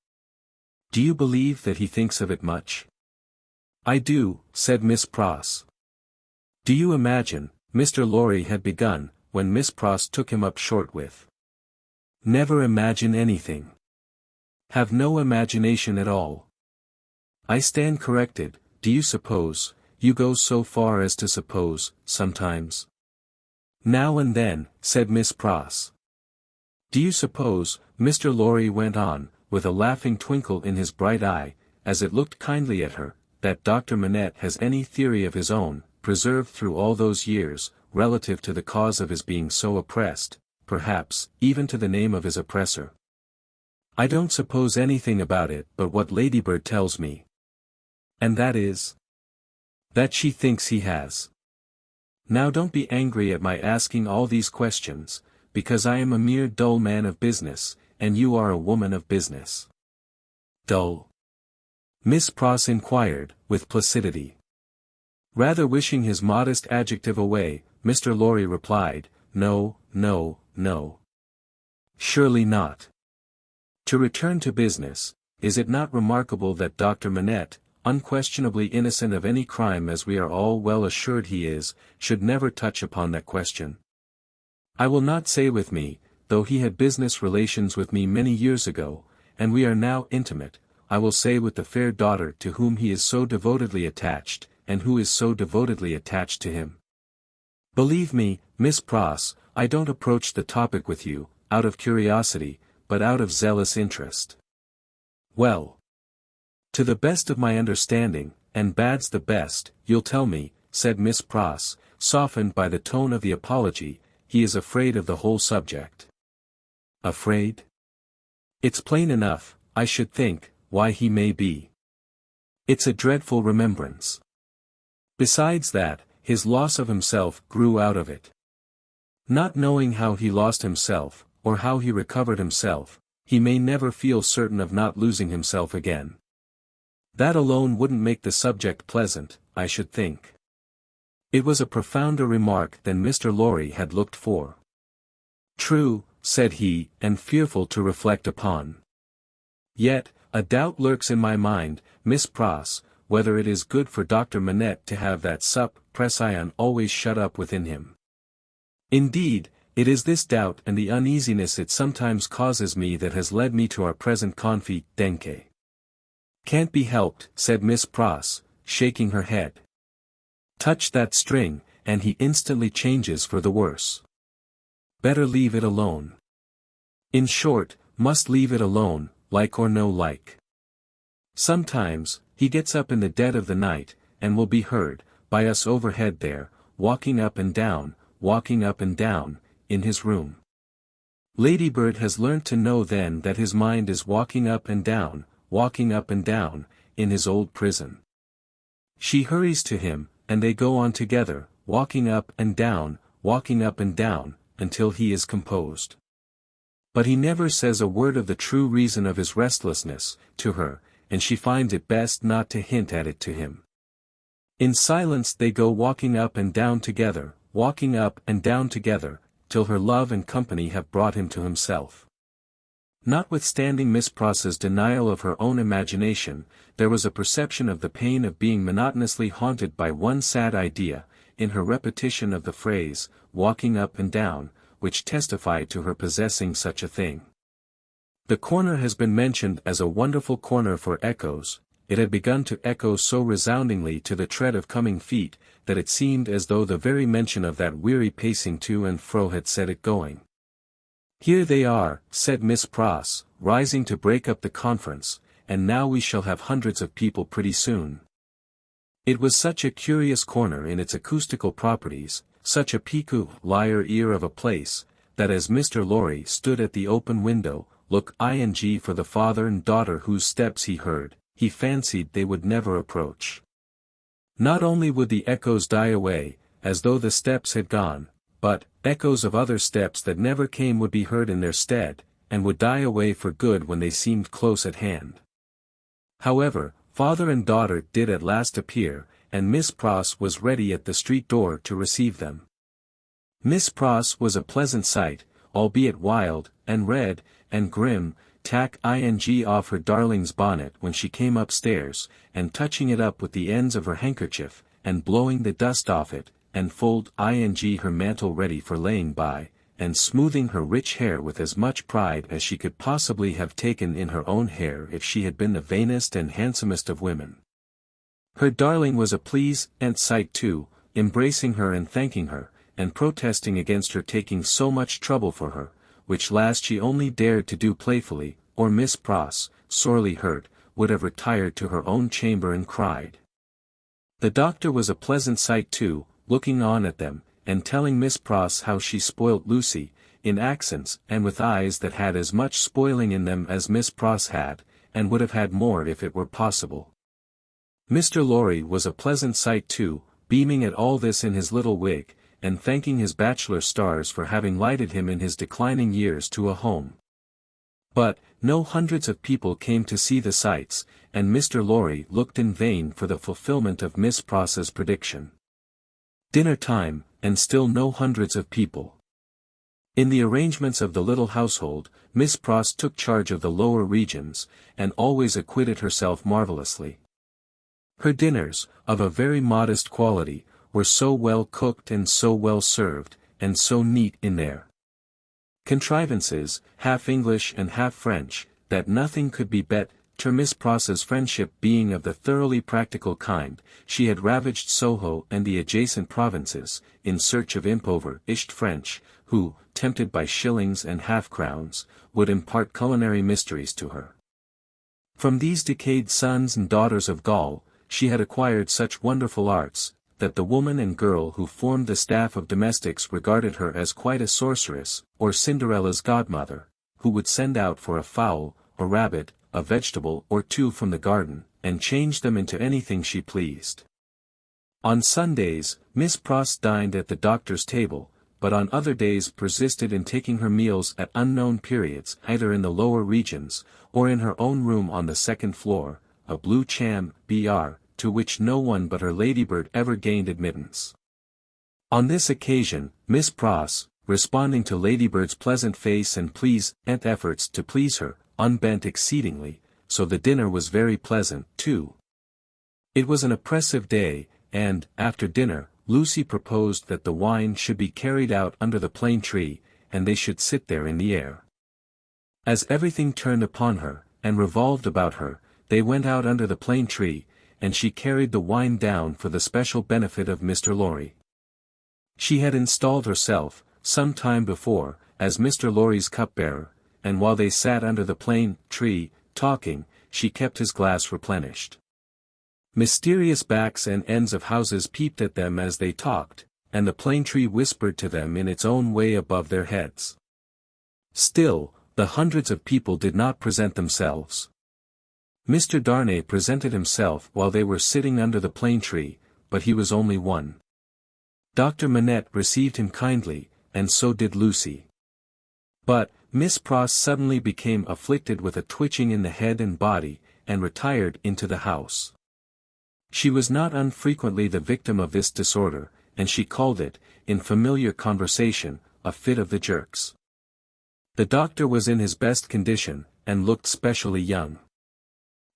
Do you believe that he thinks of it much? I do, said Miss Pross. Do you imagine, Mr. Lorry had begun, when Miss Pross took him up short with. Never imagine anything. Have no imagination at all. I stand corrected, do you suppose, you go so far as to suppose, sometimes? Now and then, said Miss Pross. Do you suppose, Mr. Lorry went on, with a laughing twinkle in his bright eye, as it looked kindly at her, that Dr. Manette has any theory of his own, preserved through all those years, relative to the cause of his being so oppressed, perhaps, even to the name of his oppressor? I don't suppose anything about it but what Ladybird tells me. And that is? That she thinks he has. Now don't be angry at my asking all these questions, because I am a mere dull man of business, and you are a woman of business. Dull? Miss Pross inquired, with placidity. Rather wishing his modest adjective away, Mr. Lorry replied, No, no, no. Surely not. To return to business, is it not remarkable that Dr. Manette, unquestionably innocent of any crime as we are all well assured he is, should never touch upon that question? I will not say with me, though he had business relations with me many years ago, and we are now intimate, I will say with the fair daughter to whom he is so devotedly attached, and who is so devotedly attached to him. Believe me, Miss Pross, I don't approach the topic with you, out of curiosity, but out of zealous interest. Well. To the best of my understanding, and bad's the best, you'll tell me, said Miss Pross, softened by the tone of the apology, he is afraid of the whole subject. Afraid? It's plain enough, I should think, why he may be. It's a dreadful remembrance. Besides that, his loss of himself grew out of it. Not knowing how he lost himself, or how he recovered himself, he may never feel certain of not losing himself again. That alone wouldn't make the subject pleasant, I should think. It was a profounder remark than Mr. Lorry had looked for. True, said he, and fearful to reflect upon. Yet, a doubt lurks in my mind, Miss Pross, whether it is good for Dr. Manette to have that suppression always shut up within him. Indeed, it is this doubt and the uneasiness it sometimes causes me that has led me to our present confidence. Can't be helped, said Miss Pross, shaking her head. Touch that string, and he instantly changes for the worse. Better leave it alone. In short, must leave it alone, like or no like. Sometimes, he gets up in the dead of the night, and will be heard, by us overhead there, walking up and down, in his room. Ladybird has learnt to know then that his mind is walking up and down, in his old prison. She hurries to him, and they go on together, walking up and down, until he is composed. But he never says a word of the true reason of his restlessness, to her, and she finds it best not to hint at it to him. In silence they go walking up and down together, till her love and company have brought him to himself. Notwithstanding Miss Pross's denial of her own imagination, there was a perception of the pain of being monotonously haunted by one sad idea, in her repetition of the phrase, walking up and down, which testified to her possessing such a thing. The corner has been mentioned as a wonderful corner for echoes. It had begun to echo so resoundingly to the tread of coming feet, that it seemed as though the very mention of that weary pacing to and fro had set it going. Here they are, said Miss Pross, rising to break up the conference, and now we shall have hundreds of people pretty soon. It was such a curious corner in its acoustical properties, such a peculiar ear of a place, that as Mr. Lorry stood at the open window, looking for the father and daughter whose steps he heard, he fancied they would never approach. Not only would the echoes die away, as though the steps had gone, but echoes of other steps that never came would be heard in their stead, and would die away for good when they seemed close at hand. However, father and daughter did at last appear, and Miss Pross was ready at the street door to receive them. Miss Pross was a pleasant sight, albeit wild, and red, and grim, tack ing off her darling's bonnet when she came upstairs, and touching it up with the ends of her handkerchief, and blowing the dust off it, and fold ing her mantle ready for laying by, and smoothing her rich hair with as much pride as she could possibly have taken in her own hair if she had been the vainest and handsomest of women. Her darling was a pleasant sight too, embracing her and thanking her, and protesting against her taking so much trouble for her, which last she only dared to do playfully, or Miss Pross, sorely hurt, would have retired to her own chamber and cried. The doctor was a pleasant sight too, looking on at them, and telling Miss Pross how she spoilt Lucy, in accents and with eyes that had as much spoiling in them as Miss Pross had, and would have had more if it were possible. Mr. Lorry was a pleasant sight too, beaming at all this in his little wig, and thanking his bachelor stars for having lighted him in his declining years to a home. But, no hundreds of people came to see the sights, and Mr. Lorry looked in vain for the fulfillment of Miss Pross's prediction. Dinner time, and still no hundreds of people. In the arrangements of the little household, Miss Pross took charge of the lower regions, and always acquitted herself marvellously. Her dinners, of a very modest quality, were so well cooked and so well served, and so neat in their contrivances, half English and half French, that nothing could be better. Miss Pross's friendship being of the thoroughly practical kind, she had ravaged Soho and the adjacent provinces, in search of impoverished French, who, tempted by shillings and half-crowns, would impart culinary mysteries to her. From these decayed sons and daughters of Gaul, she had acquired such wonderful arts, that the woman and girl who formed the staff of domestics regarded her as quite a sorceress, or Cinderella's godmother, who would send out for a fowl, a rabbit, a vegetable or two from the garden, and change them into anything she pleased. On Sundays, Miss Pross dined at the doctor's table, but on other days persisted in taking her meals at unknown periods either in the lower regions, or in her own room on the second floor, a blue chamber, to which no one but her ladybird ever gained admittance. On this occasion, Miss Pross, responding to Ladybird's pleasant face and efforts to please her, unbent exceedingly, so the dinner was very pleasant, too. It was an oppressive day, and, after dinner, Lucy proposed that the wine should be carried out under the plane tree, and they should sit there in the air. As everything turned upon her, and revolved about her, they went out under the plane tree, and she carried the wine down for the special benefit of Mr. Lorry. She had installed herself, some time before, as Mr. Lorry's cupbearer, and while they sat under the plane tree, talking, she kept his glass replenished. Mysterious backs and ends of houses peeped at them as they talked, and the plane tree whispered to them in its own way above their heads. Still, the hundreds of people did not present themselves. Mr. Darnay presented himself while they were sitting under the plane tree, but he was only one. Dr. Manette received him kindly, and so did Lucy. But, Miss Pross suddenly became afflicted with a twitching in the head and body, and retired into the house. She was not unfrequently the victim of this disorder, and she called it, in familiar conversation, a fit of the jerks. The doctor was in his best condition, and looked specially young.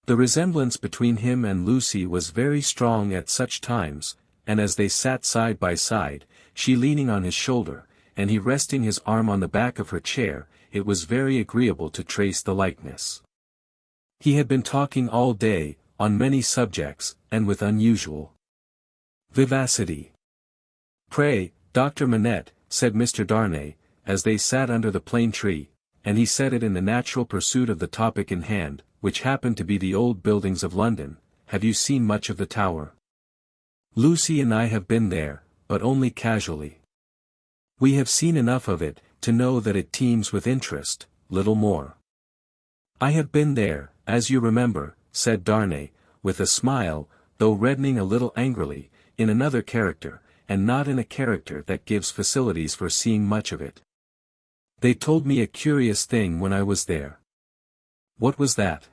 The resemblance between him and Lucy was very strong at such times, and as they sat side by side, she leaning on his shoulder, and he resting his arm on the back of her chair, it was very agreeable to trace the likeness. He had been talking all day, on many subjects, and with unusual vivacity. "Pray, Dr. Manette," said Mr. Darnay, as they sat under the plane tree, and he said it in the natural pursuit of the topic in hand, which happened to be the old buildings of London, "have you seen much of the Tower?" "Lucy and I have been there, but only casually. We have seen enough of it, to know that it teems with interest, little more." "I have been there, as you remember," said Darnay, with a smile, though reddening a little angrily, "in another character, and not in a character that gives facilities for seeing much of it. They told me a curious thing when I was there." "What was that?"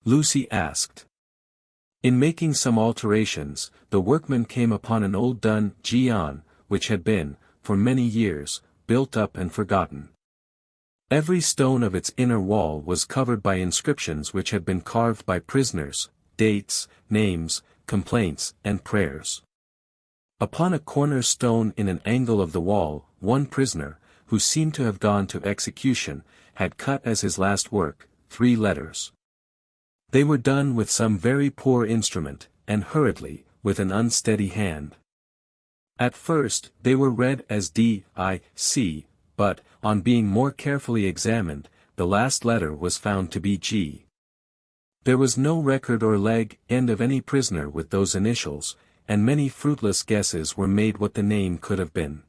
Lucy asked. "In making some alterations, the workmen came upon an old dungeon, which had been, for many years, built up and forgotten. Every stone of its inner wall was covered by inscriptions which had been carved by prisoners, dates, names, complaints, and prayers. Upon a corner stone in an angle of the wall, one prisoner, who seemed to have gone to execution, had cut as his last work, 3 letters. They were done with some very poor instrument, and hurriedly, with an unsteady hand. At first, they were read as D-I-C, but, on being more carefully examined, the last letter was found to be G. There was no record or leg end of any prisoner with those initials, and many fruitless guesses were made what the name could have been.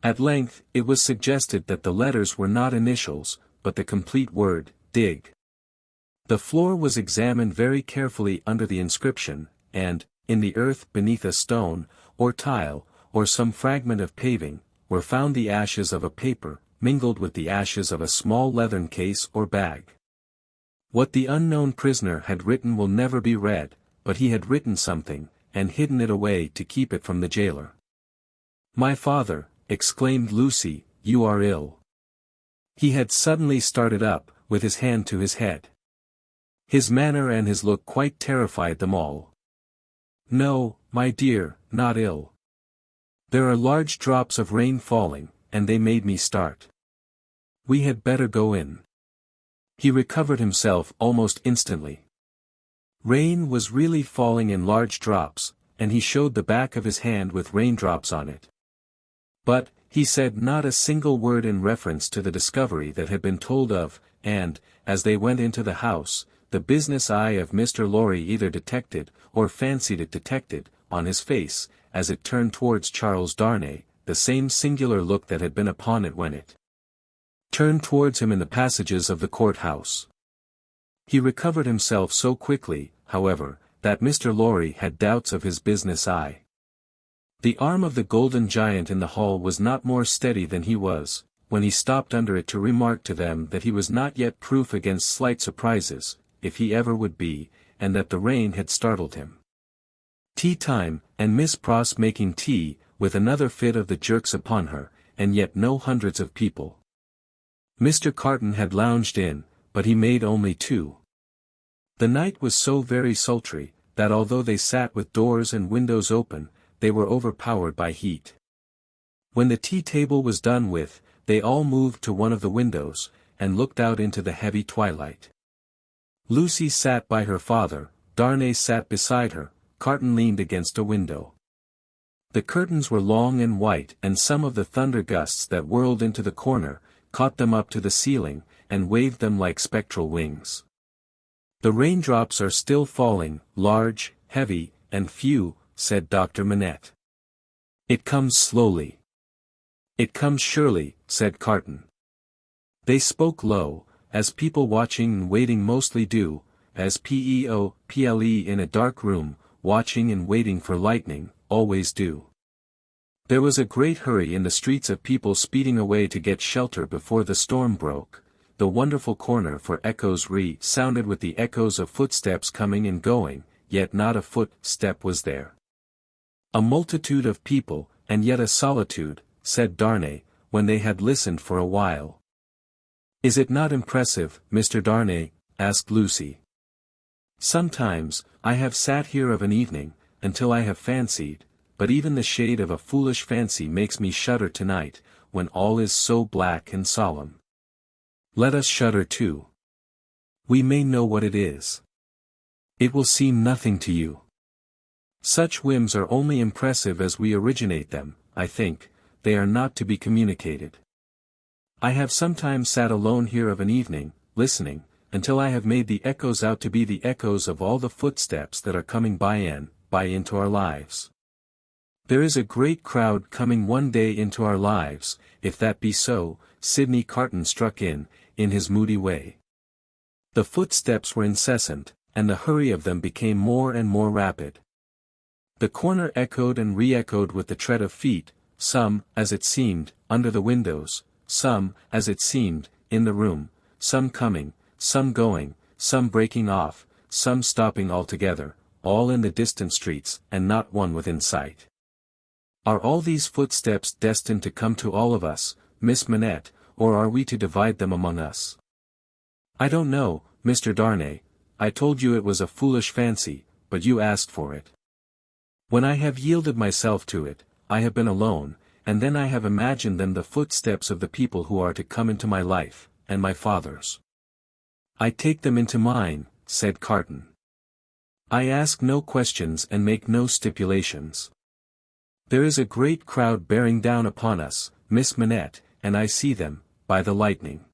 At length, it was suggested that the letters were not initials, but the complete word, dig. The floor was examined very carefully under the inscription, and, in the earth beneath a stone, or tile, or some fragment of paving, were found the ashes of a paper, mingled with the ashes of a small leathern case or bag. What the unknown prisoner had written will never be read, but he had written something, and hidden it away to keep it from the jailer. "My father," exclaimed Lucy, "you are ill." He had suddenly started up, with his hand to his head. His manner and his look quite terrified them all. "No, my dear, not ill. There are large drops of rain falling, and they made me start. We had better go in." He recovered himself almost instantly. Rain was really falling in large drops, and he showed the back of his hand with raindrops on it. But, he said not a single word in reference to the discovery that had been told of, and, as they went into the house, the business eye of Mr. Lorry either detected, or fancied it detected, on his face, as it turned towards Charles Darnay, the same singular look that had been upon it when it turned towards him in the passages of the court-house. He recovered himself so quickly, however, that Mr. Lorry had doubts of his business eye. The arm of the golden giant in the hall was not more steady than he was, when he stopped under it to remark to them that he was not yet proof against slight surprises, if he ever would be, and that the rain had startled him. Tea time, and Miss Pross making tea, with another fit of the jerks upon her, and yet no hundreds of people. Mr. Carton had lounged in, but he made only 2. The night was so very sultry, that although they sat with doors and windows open, they were overpowered by heat. When the tea-table was done with, they all moved to one of the windows, and looked out into the heavy twilight. Lucy sat by her father, Darnay sat beside her, Carton leaned against a window. The curtains were long and white, and some of the thunder gusts that whirled into the corner, caught them up to the ceiling, and waved them like spectral wings. "The raindrops are still falling, large, heavy, and few," said Dr. Manette. "It comes slowly." "It comes surely," said Carton. They spoke low, as people watching and waiting mostly do, as people in a dark room, watching and waiting for lightning, always do. There was a great hurry in the streets of people speeding away to get shelter before the storm broke. The wonderful corner for echoes re-sounded with the echoes of footsteps coming and going, yet not a footstep was there. "A multitude of people, and yet a solitude," said Darnay, when they had listened for a while. "Is it not impressive, Mr. Darnay?" asked Lucy. "Sometimes, I have sat here of an evening, until I have fancied, but even the shade of a foolish fancy makes me shudder tonight, when all is so black and solemn. Let us shudder too. We may know what it is. It will seem nothing to you. Such whims are only impressive as we originate them, I think, they are not to be communicated. I have sometimes sat alone here of an evening, listening, until I have made the echoes out to be the echoes of all the footsteps that are coming by into our lives. There is a great crowd coming one day into our lives, if that be so," Sidney Carton struck in his moody way. The footsteps were incessant, and the hurry of them became more and more rapid. The corner echoed and re-echoed with the tread of feet, some, as it seemed, under the windows, some, as it seemed, in the room, some coming, some going, some breaking off, some stopping altogether, all in the distant streets, and not one within sight. Are all these footsteps destined to come to all of us, Miss Manette, or are we to divide them among us? I don't know, Mr. Darnay. I told you it was a foolish fancy, but you asked for it. When I have yielded myself to it, I have been alone, and then I have imagined them the footsteps of the people who are to come into my life, and my father's. I take them into mine, said Carton. I ask no questions and make no stipulations. There is a great crowd bearing down upon us, Miss Manette, and I see them, by the lightning.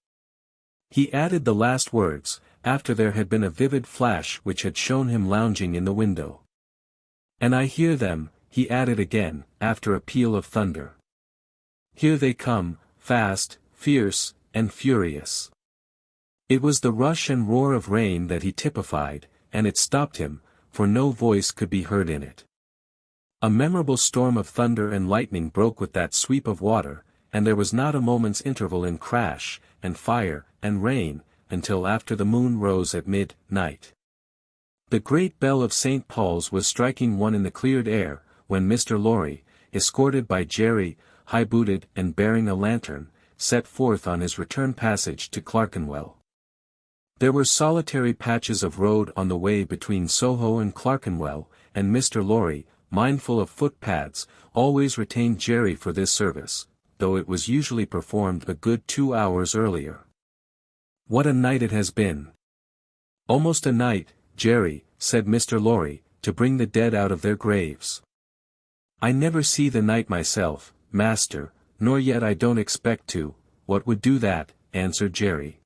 He added the last words, after there had been a vivid flash which had shown him lounging in the window. And I hear them, he added again, after a peal of thunder. Here they come, fast, fierce, and furious. It was the rush and roar of rain that he typified, and it stopped him, for no voice could be heard in it. A memorable storm of thunder and lightning broke with that sweep of water, and there was not a moment's interval in crash, and fire, and rain, until after the moon rose at midnight. The great bell of St. Paul's was striking one in the cleared air, when Mr. Lorry, escorted by Jerry, high-booted and bearing a lantern, set forth on his return passage to Clerkenwell. There were solitary patches of road on the way between Soho and Clerkenwell, and Mr. Lorry, mindful of footpads, always retained Jerry for this service, though it was usually performed a good 2 hours earlier. What a night it has been! Almost a night, Jerry, said Mr. Lorry, to bring the dead out of their graves. I never see the night myself, master, nor yet I don't expect to. What would do that? Answered Jerry.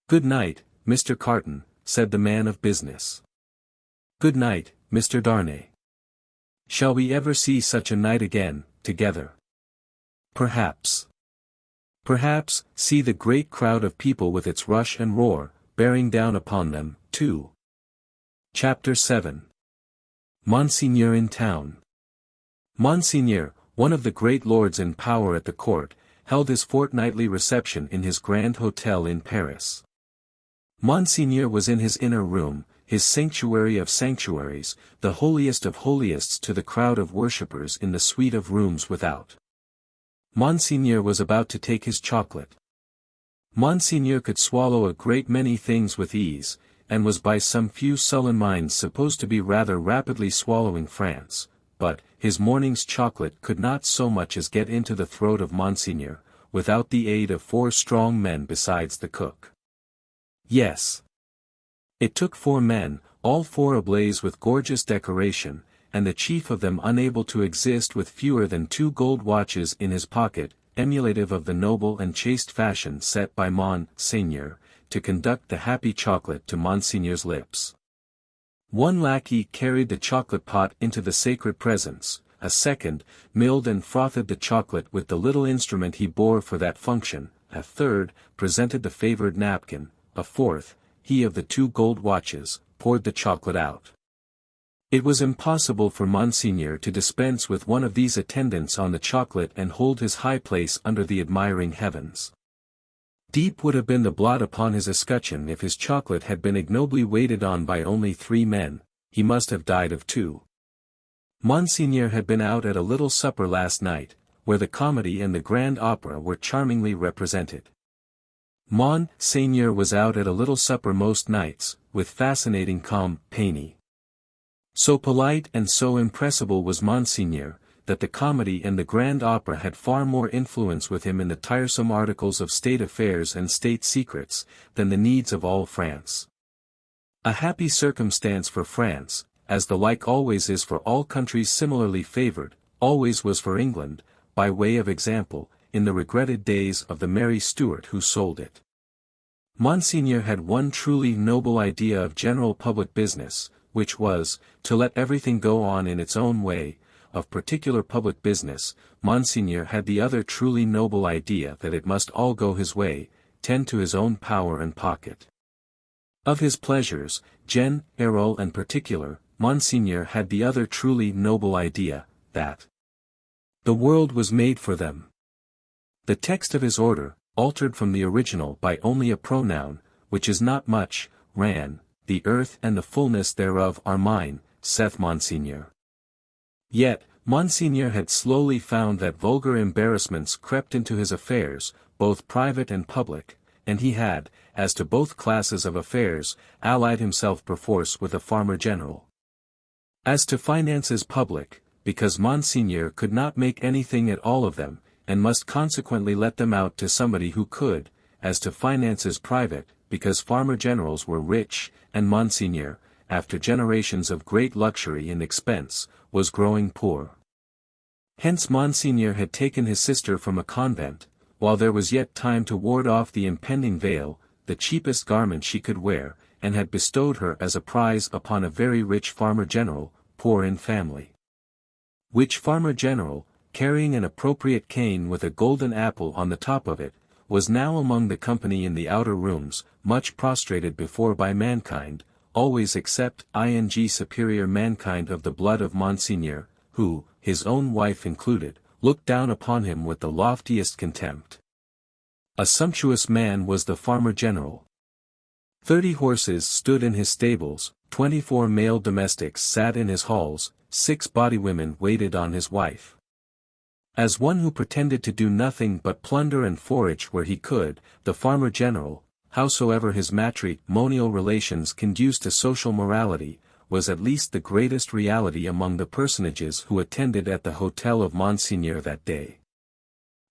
Good night, Mr. Carton, said the man of business. Good night, Mr. Darnay. Shall we ever see such a night again, together? Perhaps. Perhaps, see the great crowd of people with its rush and roar, bearing down upon them, too. Chapter 7. Monseigneur in Town. Monseigneur, one of the great lords in power at the court, held his fortnightly reception in his grand hotel in Paris. Monseigneur was in his inner room, his sanctuary of sanctuaries, the holiest of holiest to the crowd of worshippers in the suite of rooms without. Monseigneur was about to take his chocolate. Monseigneur could swallow a great many things with ease, and was by some few sullen minds supposed to be rather rapidly swallowing France, but his morning's chocolate could not so much as get into the throat of Monseigneur, without the aid of 4 strong men besides the cook. Yes. It took 4 men, all 4 ablaze with gorgeous decoration, and the chief of them unable to exist with fewer than 2 gold watches in his pocket, emulative of the noble and chaste fashion set by Monseigneur, to conduct the happy chocolate to Monseigneur's lips. 1 lackey carried the chocolate pot into the sacred presence, a second, milled and frothed the chocolate with the little instrument he bore for that function, a third, presented the favored napkin, a fourth, he of the 2 gold watches, poured the chocolate out. It was impossible for Monseigneur to dispense with one of these attendants on the chocolate and hold his high place under the admiring heavens. Deep would have been the blot upon his escutcheon if his chocolate had been ignobly waited on by only 3 men, he must have died of 2. Monseigneur had been out at a little supper last night, where the comedy and the grand opera were charmingly represented. Monseigneur was out at a little supper most nights, with fascinating compagnie. So polite and so impressible was Monseigneur, that the comedy and the grand opera had far more influence with him in the tiresome articles of state affairs and state secrets, than the needs of all France. A happy circumstance for France, as the like always is for all countries similarly favored, always was for England, by way of example, in the regretted days of the Mary Stuart who sold it. Monseigneur had one truly noble idea of general public business, which was, to let everything go on in its own way. Of particular public business, Monseigneur had the other truly noble idea that it must all go his way, tend to his own power and pocket. Of his pleasures, general and particular, Monseigneur had the other truly noble idea, that the world was made for them. The text of his order, altered from the original by only a pronoun, which is not much, ran, "The earth and the fullness thereof are mine," saith Monseigneur. Yet, Monseigneur had slowly found that vulgar embarrassments crept into his affairs, both private and public, and he had, as to both classes of affairs, allied himself perforce with a farmer general. As to finances public, because Monseigneur could not make anything at all of them, and must consequently let them out to somebody who could; as to finances private, because farmer generals were rich, and Monseigneur, after generations of great luxury and expense, was growing poor. Hence Monseigneur had taken his sister from a convent, while there was yet time to ward off the impending veil, the cheapest garment she could wear, and had bestowed her as a prize upon a very rich farmer general, poor in family. Which farmer general, carrying an appropriate cane with a golden apple on the top of it, was now among the company in the outer rooms, much prostrated before by mankind, always except superior mankind of the blood of Monseigneur, who, his own wife included, looked down upon him with the loftiest contempt. A sumptuous man was the farmer general. 30 horses stood in his stables, 24 male domestics sat in his halls, 6 body women waited on his wife. As one who pretended to do nothing but plunder and forage where he could, the farmer general, howsoever his matrimonial relations conduced to social morality, was at least the greatest reality among the personages who attended at the hotel of Monseigneur that day.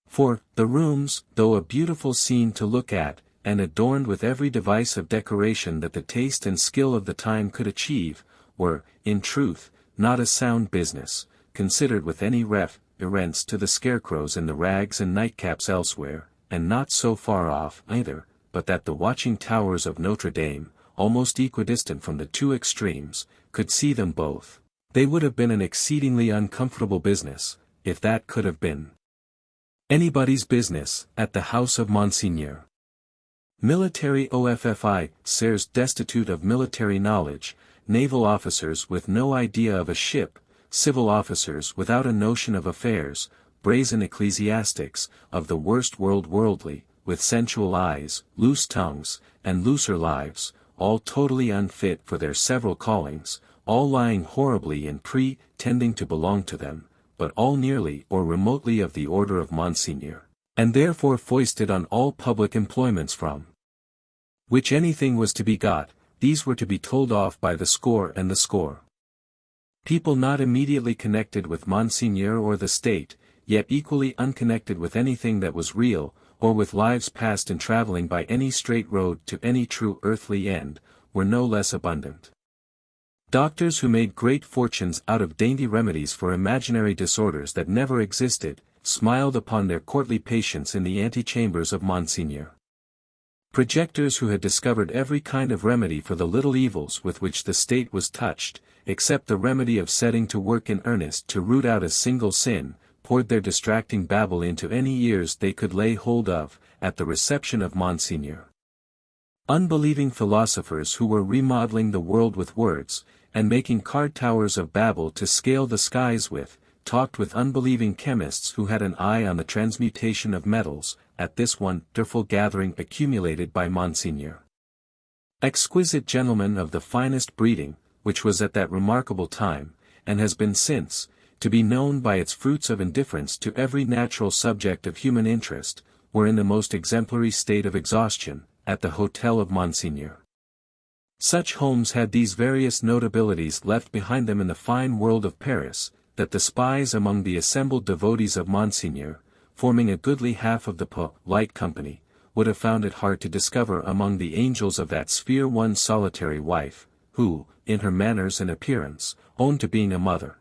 For, the rooms, though a beautiful scene to look at, and adorned with every device of decoration that the taste and skill of the time could achieve, were, in truth, not a sound business, considered with any reference to the scarecrows in the rags and nightcaps elsewhere, and not so far off, either, but that the watching towers of Notre Dame, almost equidistant from the two extremes, could see them both. They would have been an exceedingly uncomfortable business, if that could have been anybody's business, at the house of Monseigneur. Military officers destitute of military knowledge, naval officers with no idea of a ship, civil officers without a notion of affairs, brazen ecclesiastics, of the worst worldly, with sensual eyes, loose tongues, and looser lives, all totally unfit for their several callings, all lying horribly in pretending to belong to them, but all nearly or remotely of the order of Monseigneur, and therefore foisted on all public employments from which anything was to be got, these were to be told off by the score and the score. People not immediately connected with Monseigneur or the state, yet equally unconnected with anything that was real, or with lives passed in traveling by any straight road to any true earthly end, were no less abundant. Doctors who made great fortunes out of dainty remedies for imaginary disorders that never existed, smiled upon their courtly patients in the antechambers of Monseigneur. Projectors who had discovered every kind of remedy for the little evils with which the state was touched, except the remedy of setting to work in earnest to root out a single sin, poured their distracting babble into any ears they could lay hold of, at the reception of Monseigneur. Unbelieving philosophers who were remodeling the world with words, and making card towers of Babel to scale the skies with, talked with unbelieving chemists who had an eye on the transmutation of metals, at this wonderful gathering accumulated by Monseigneur. Exquisite gentlemen of the finest breeding, which was at that remarkable time, and has been since, to be known by its fruits of indifference to every natural subject of human interest, were in the most exemplary state of exhaustion, at the hotel of Monseigneur. Such homes had these various notabilities left behind them in the fine world of Paris, that the spies among the assembled devotees of Monseigneur, forming a goodly half of the polite company, would have found it hard to discover among the angels of that sphere one solitary wife, who, in her manners and appearance, owned to being a mother.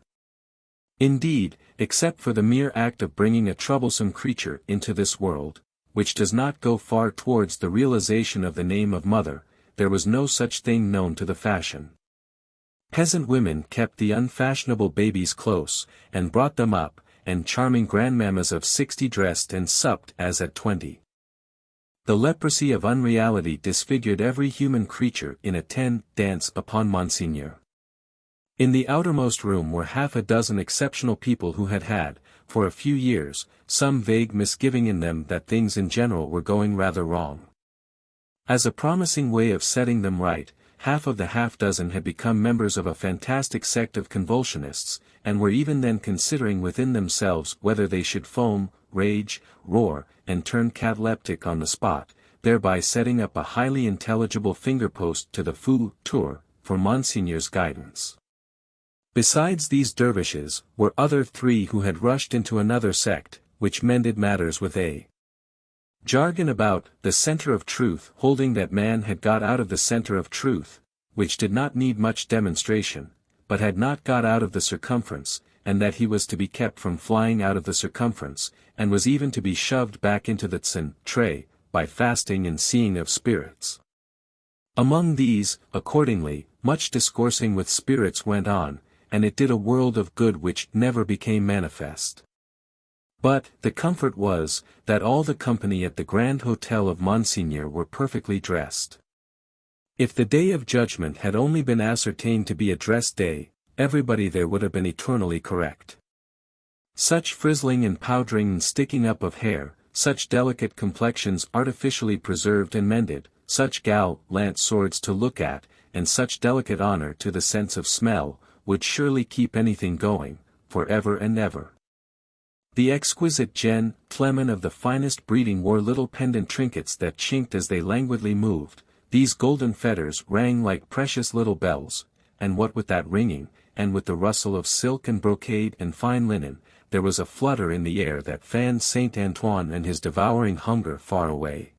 Indeed, except for the mere act of bringing a troublesome creature into this world, which does not go far towards the realization of the name of mother, there was no such thing known to the fashion. Peasant women kept the unfashionable babies close, and brought them up, and charming grandmammas of 60 dressed and supped as at 20. The leprosy of unreality disfigured every human creature in a dance upon Monseigneur. In the outermost room were half a dozen exceptional people who had, for a few years, some vague misgiving in them that things in general were going rather wrong. As a promising way of setting them right, half of the half-dozen had become members of a fantastic sect of convulsionists, and were even then considering within themselves whether they should foam, rage, roar, and turn cataleptic on the spot, thereby setting up a highly intelligible fingerpost to the futur, for Monseigneur's guidance. Besides these dervishes, were other three who had rushed into another sect, which mended matters with a jargon about the center of truth, holding that man had got out of the center of truth, which did not need much demonstration, but had not got out of the circumference, and that he was to be kept from flying out of the circumference, and was even to be shoved back into the tray, by fasting and seeing of spirits. Among these, accordingly, much discoursing with spirits went on, and it did a world of good which never became manifest. But, the comfort was, that all the company at the Grand Hotel of Monseigneur were perfectly dressed. If the day of judgment had only been ascertained to be a dress day, everybody there would have been eternally correct. Such frizzling and powdering and sticking up of hair, such delicate complexions artificially preserved and mended, such gallant swords to look at, and such delicate honor to the sense of smell, would surely keep anything going, for ever and ever. The exquisite gentlemen of the finest breeding wore little pendant trinkets that chinked as they languidly moved. These golden fetters rang like precious little bells, and what with that ringing, and with the rustle of silk and brocade and fine linen, there was a flutter in the air that fanned Saint Antoine and his devouring hunger far away.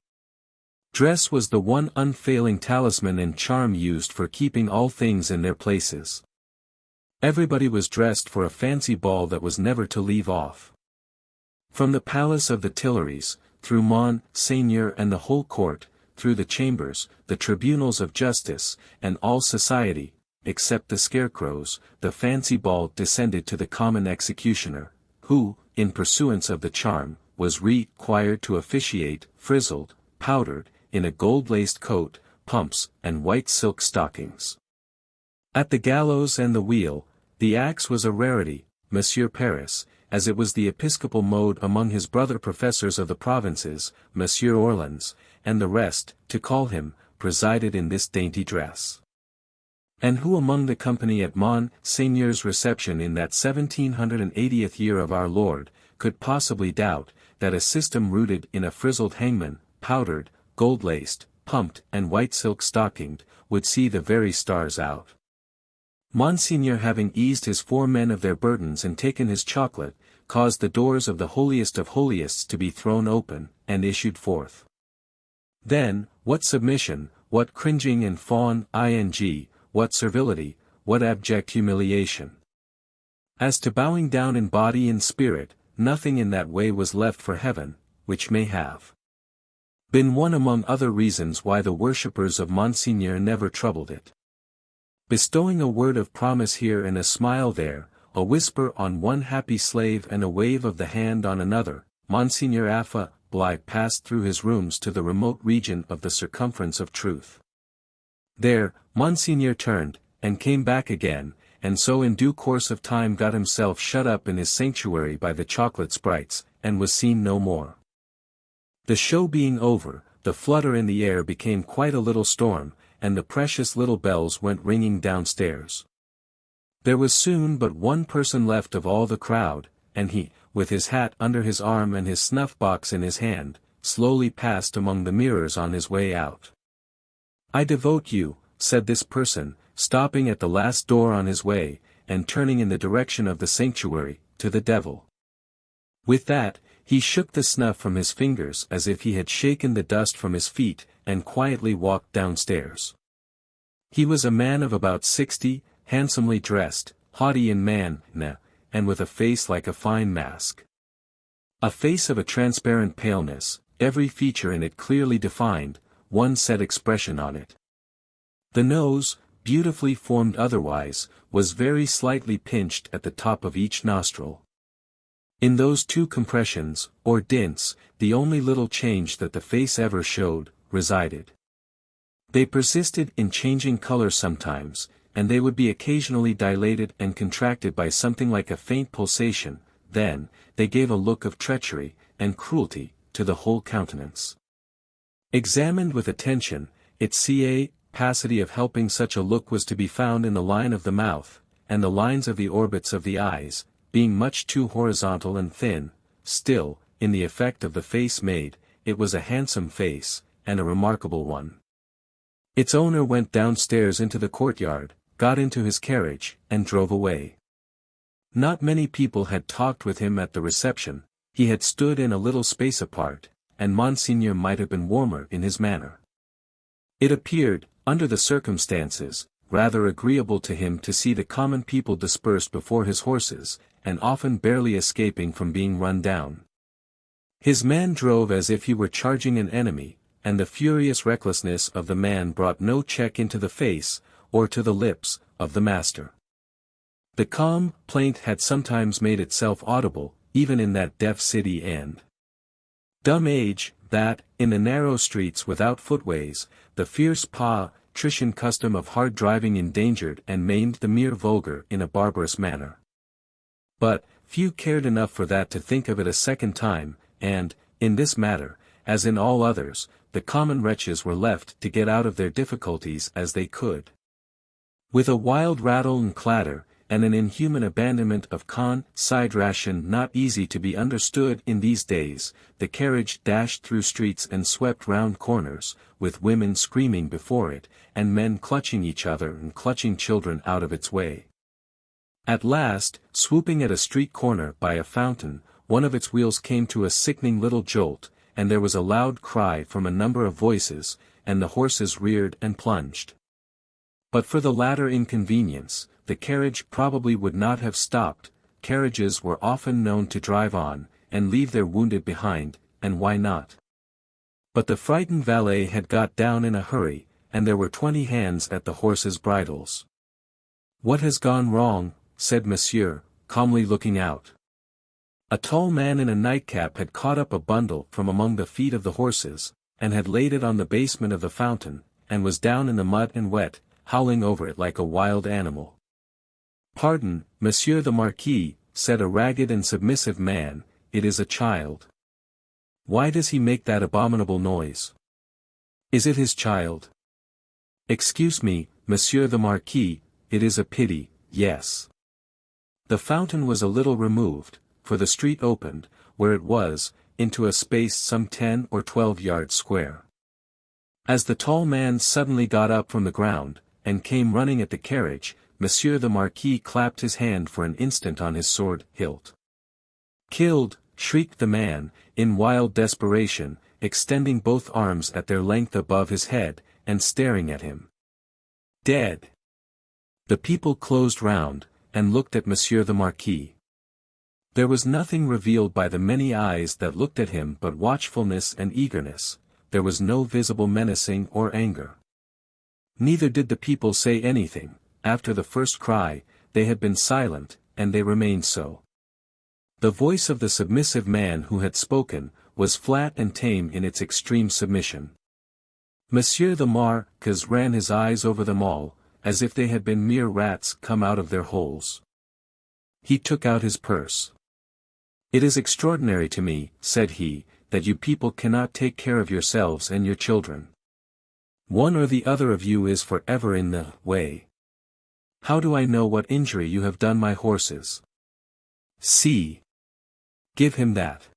Dress was the one unfailing talisman and charm used for keeping all things in their places. Everybody was dressed for a fancy ball that was never to leave off. From the palace of the Tuileries, through Monseigneur and the whole court, through the chambers, the tribunals of justice, and all society, except the scarecrows, the fancy ball descended to the common executioner, who, in pursuance of the charm, was required to officiate, frizzled, powdered, in a gold-laced coat, pumps, and white silk stockings. At the gallows and the wheel, the axe was a rarity, Monsieur Paris, as it was the episcopal mode among his brother professors of the provinces, Monsieur Orleans, and the rest, to call him, presided in this dainty dress. And who among the company at Monseigneur's reception in that 1780th year of our Lord, could possibly doubt, that a system rooted in a frizzled hangman, powdered, gold-laced, pumped and white silk stockinged, would see the very stars out? Monseigneur, having eased his 4 men of their burdens and taken his chocolate, caused the doors of the holiest of holiests to be thrown open, and issued forth. Then, what submission, what cringing and what servility, what abject humiliation. As to bowing down in body and spirit, nothing in that way was left for heaven, which may have been one among other reasons why the worshippers of Monseigneur never troubled it. Bestowing a word of promise here and a smile there, a whisper on one happy slave and a wave of the hand on another, Monseigneur Hablot passed through his rooms to the remote region of the circumference of truth. There, Monseigneur turned, and came back again, and so in due course of time got himself shut up in his sanctuary by the chocolate sprites, and was seen no more. The show being over, the flutter in the air became quite a little storm, and the precious little bells went ringing downstairs. There was soon but one person left of all the crowd, and he, with his hat under his arm and his snuff-box in his hand, slowly passed among the mirrors on his way out. "I devote you," said this person, stopping at the last door on his way, and turning in the direction of the sanctuary, "to the devil." With that, he shook the snuff from his fingers as if he had shaken the dust from his feet, and quietly walked downstairs. He was a man of about 60, handsomely dressed, haughty in manner, and with a face like a fine mask. A face of a transparent paleness, every feature in it clearly defined, one set expression on it. The nose, beautifully formed otherwise, was very slightly pinched at the top of each nostril. In those 2 compressions, or dints, the only little change that the face ever showed, resided. They persisted in changing color sometimes, and they would be occasionally dilated and contracted by something like a faint pulsation, then, they gave a look of treachery, and cruelty, to the whole countenance. Examined with attention, its capacity of helping such a look was to be found in the line of the mouth, and the lines of the orbits of the eyes, being much too horizontal and thin, still, in the effect of the face made, it was a handsome face, and a remarkable one. Its owner went downstairs into the courtyard, got into his carriage, and drove away. Not many people had talked with him at the reception, he had stood in a little space apart, and Monseigneur might have been warmer in his manner. It appeared, under the circumstances, rather agreeable to him to see the common people dispersed before his horses, and often barely escaping from being run down. His man drove as if he were charging an enemy, and the furious recklessness of the man brought no check into the face, or to the lips, of the master. The calm plaint had sometimes made itself audible, even in that deaf city and dumb age, that, in the narrow streets without footways, the fierce patrician custom of hard driving endangered and maimed the mere vulgar in a barbarous manner. But, few cared enough for that to think of it a second time, and, in this matter, as in all others, the common wretches were left to get out of their difficulties as they could. With a wild rattle and clatter, and an inhuman abandonment of consideration not easy to be understood in these days, the carriage dashed through streets and swept round corners, with women screaming before it, and men clutching each other and clutching children out of its way. At last, swooping at a street corner by a fountain, one of its wheels came to a sickening little jolt, and there was a loud cry from a number of voices, and the horses reared and plunged. But for the latter inconvenience, the carriage probably would not have stopped. Carriages were often known to drive on, and leave their wounded behind, and why not? But the frightened valet had got down in a hurry, and there were 20 hands at the horses' bridles. "What has gone wrong?" said Monsieur, calmly looking out. A tall man in a nightcap had caught up a bundle from among the feet of the horses, and had laid it on the basement of the fountain, and was down in the mud and wet, howling over it like a wild animal. "Pardon, Monsieur the Marquis," said a ragged and submissive man, "it is a child." "Why does he make that abominable noise? Is it his child?" "Excuse me, Monsieur the Marquis, it is a pity, yes." The fountain was a little removed, for the street opened, where it was, into a space some 10 or 12 yards square. As the tall man suddenly got up from the ground, and came running at the carriage, Monsieur the Marquis clapped his hand for an instant on his sword hilt. "Killed!" shrieked the man, in wild desperation, extending both arms at their length above his head, and staring at him. "Dead!" The people closed round, and looked at Monsieur the Marquis. There was nothing revealed by the many eyes that looked at him but watchfulness and eagerness, there was no visible menacing or anger. Neither did the people say anything. After the first cry, they had been silent, and they remained so. The voice of the submissive man who had spoken, was flat and tame in its extreme submission. Monsieur the Marquis ran his eyes over them all, as if they had been mere rats come out of their holes. He took out his purse. "It is extraordinary to me," said he, "that you people cannot take care of yourselves and your children. One or the other of you is forever in the way. How do I know what injury you have done my horses? See. Give him that."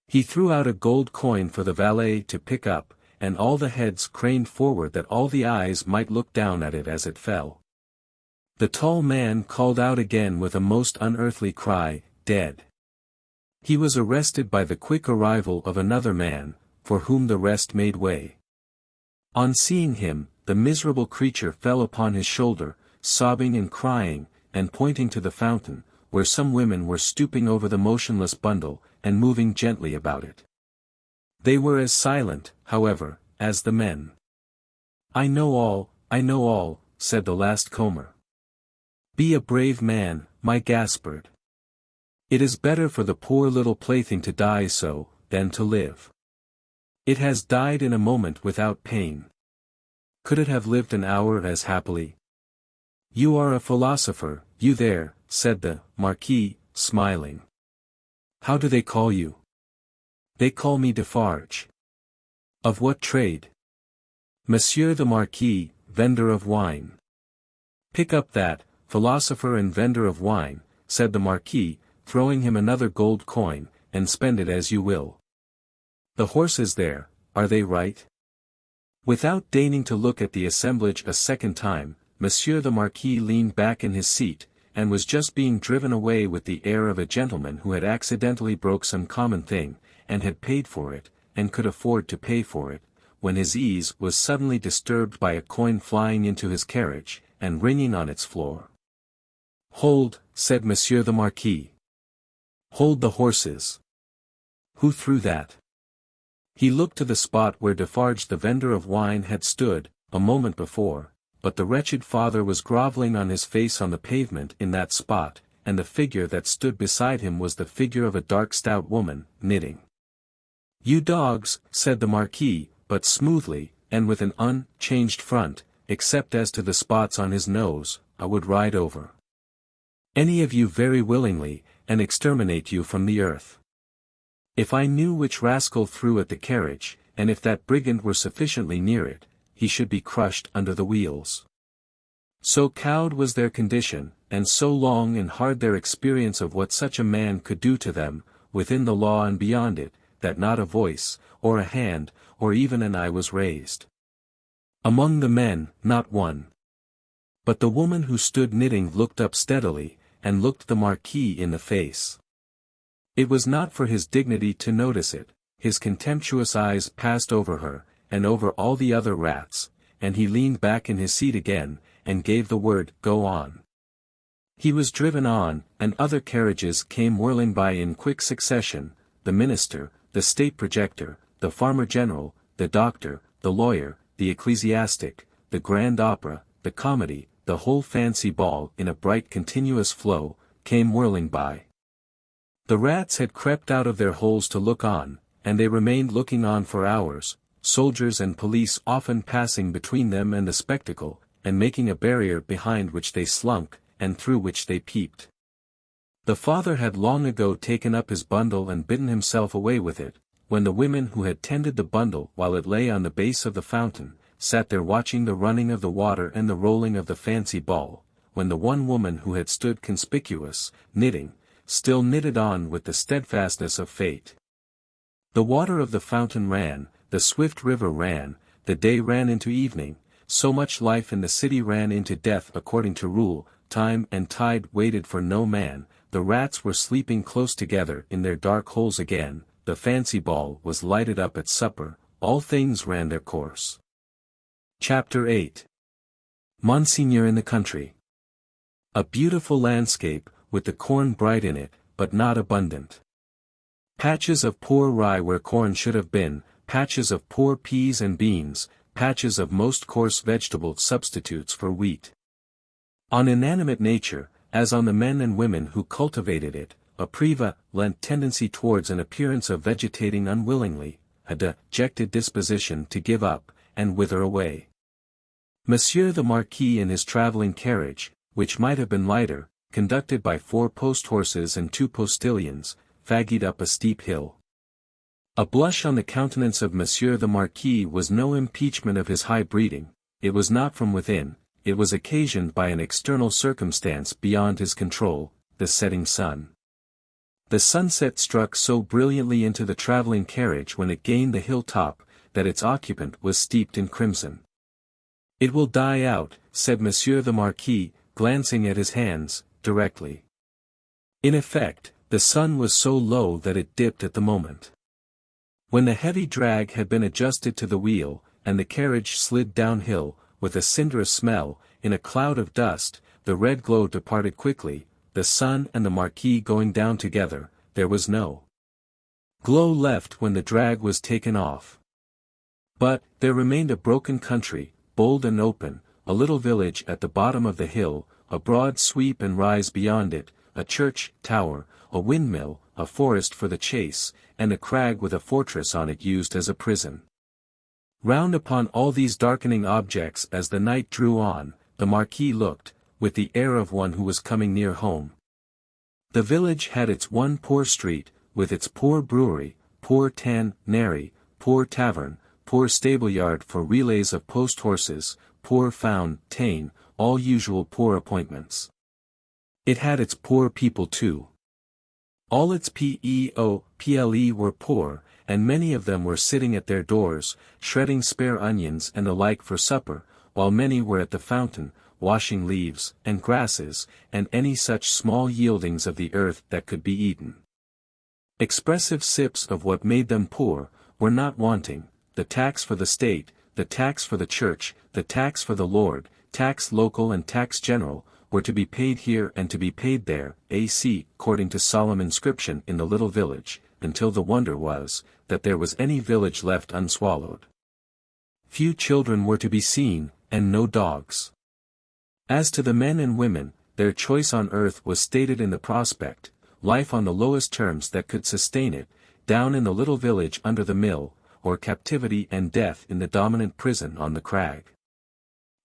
He threw out a gold coin for the valet to pick up, and all the heads craned forward that all the eyes might look down at it as it fell. The tall man called out again with a most unearthly cry, "Dead!" He was arrested by the quick arrival of another man, for whom the rest made way. On seeing him, the miserable creature fell upon his shoulder, sobbing and crying, and pointing to the fountain, where some women were stooping over the motionless bundle, and moving gently about it. They were as silent, however, as the men. I know all," said the last comer. "Be a brave man, my Gaspard. It is better for the poor little plaything to die so, than to live. It has died in a moment without pain. Could it have lived an hour as happily? You are a philosopher, you there," said the Marquis, smiling. "How do they call you?" "They call me Defarge." "Of what trade?" "Monsieur the Marquis, vendor of wine." "Pick up that, philosopher and vendor of wine, said the Marquis, throwing him another gold coin, and spend it as you will. The horses there, are they right? Without deigning to look at the assemblage a second time, Monsieur the Marquis leaned back in his seat, and was just being driven away with the air of a gentleman who had accidentally broke some common thing, and had paid for it, and could afford to pay for it, when his ease was suddenly disturbed by a coin flying into his carriage, and ringing on its floor. "Hold," said Monsieur the Marquis. "Hold the horses." "Who threw that?" He looked to the spot where Defarge the vendor of wine had stood, a moment before, but the wretched father was grovelling on his face on the pavement in that spot, and the figure that stood beside him was the figure of a dark stout woman, knitting. "You dogs," said the Marquis, but smoothly, and with an unchanged front, except as to the spots on his nose, "I would ride over any of you very willingly, and exterminate you from the earth. If I knew which rascal threw at the carriage, and if that brigand were sufficiently near it, he should be crushed under the wheels." So cowed was their condition, and so long and hard their experience of what such a man could do to them, within the law and beyond it, that not a voice, or a hand, or even an eye was raised. Among the men, not one. But the woman who stood knitting looked up steadily, and looked the Marquis in the face. It was not for his dignity to notice it, his contemptuous eyes passed over her, and over all the other rats, and he leaned back in his seat again, and gave the word, "Go on." He was driven on, and other carriages came whirling by in quick succession, the minister, the state projector, the farmer-general, the doctor, the lawyer, the ecclesiastic, the grand opera, the comedy, the whole fancy ball in a bright continuous flow, came whirling by. The rats had crept out of their holes to look on, and they remained looking on for hours, soldiers and police often passing between them and the spectacle, and making a barrier behind which they slunk, and through which they peeped. The father had long ago taken up his bundle and bidden himself away with it, when the women who had tended the bundle while it lay on the base of the fountain, sat there watching the running of the water and the rolling of the fancy ball, when the one woman who had stood conspicuous, knitting, still knitted on with the steadfastness of fate. The water of the fountain ran, the swift river ran, the day ran into evening, so much life in the city ran into death according to rule, time and tide waited for no man, the rats were sleeping close together in their dark holes again, the fancy ball was lighted up at supper, all things ran their course. Chapter 8. Monseigneur in the Country. A beautiful landscape, with the corn bright in it, but not abundant. Patches of poor rye where corn should have been, patches of poor peas and beans, patches of most coarse vegetable substitutes for wheat. On inanimate nature, as on the men and women who cultivated it, a prevalent tendency towards an appearance of vegetating unwillingly, a dejected disposition to give up, and wither away. Monsieur the Marquis in his travelling carriage, which might have been lighter, conducted by 4 post-horses and 2 postilions, faggied up a steep hill. A blush on the countenance of Monsieur the Marquis was no impeachment of his high breeding, it was not from within, it was occasioned by an external circumstance beyond his control, the setting sun. The sunset struck so brilliantly into the travelling carriage when it gained the hill-top, that its occupant was steeped in crimson. "It will die out," said Monsieur the Marquis, glancing at his hands, directly. In effect, the sun was so low that it dipped at the moment. When the heavy drag had been adjusted to the wheel, and the carriage slid downhill, with a cinderous smell, in a cloud of dust, the red glow departed quickly, the sun and the Marquis going down together, there was no glow left when the drag was taken off. But, there remained a broken country, bold and open, a little village at the bottom of the hill, a broad sweep and rise beyond it, a church, tower, a windmill, a forest for the chase, and a crag with a fortress on it used as a prison. Round upon all these darkening objects as the night drew on, the Marquis looked, with the air of one who was coming near home. The village had its one poor street, with its poor brewery, poor tannery, poor tavern, poor stable-yard for relays of post-horses, poor fountain, all usual poor appointments. It had its poor people too. All its people were poor, and many of them were sitting at their doors, shredding spare onions and the like for supper, while many were at the fountain, washing leaves, and grasses, and any such small yieldings of the earth that could be eaten. Expressive sips of what made them poor, were not wanting: the tax for the state, the tax for the church, the tax for the Lord, tax local and tax general, were to be paid here and to be paid there, according to solemn inscription in the little village, until the wonder was, that there was any village left unswallowed. Few children were to be seen, and no dogs. As to the men and women, their choice on earth was stated in the prospect: life on the lowest terms that could sustain it, down in the little village under the mill, or captivity and death in the dominant prison on the crag.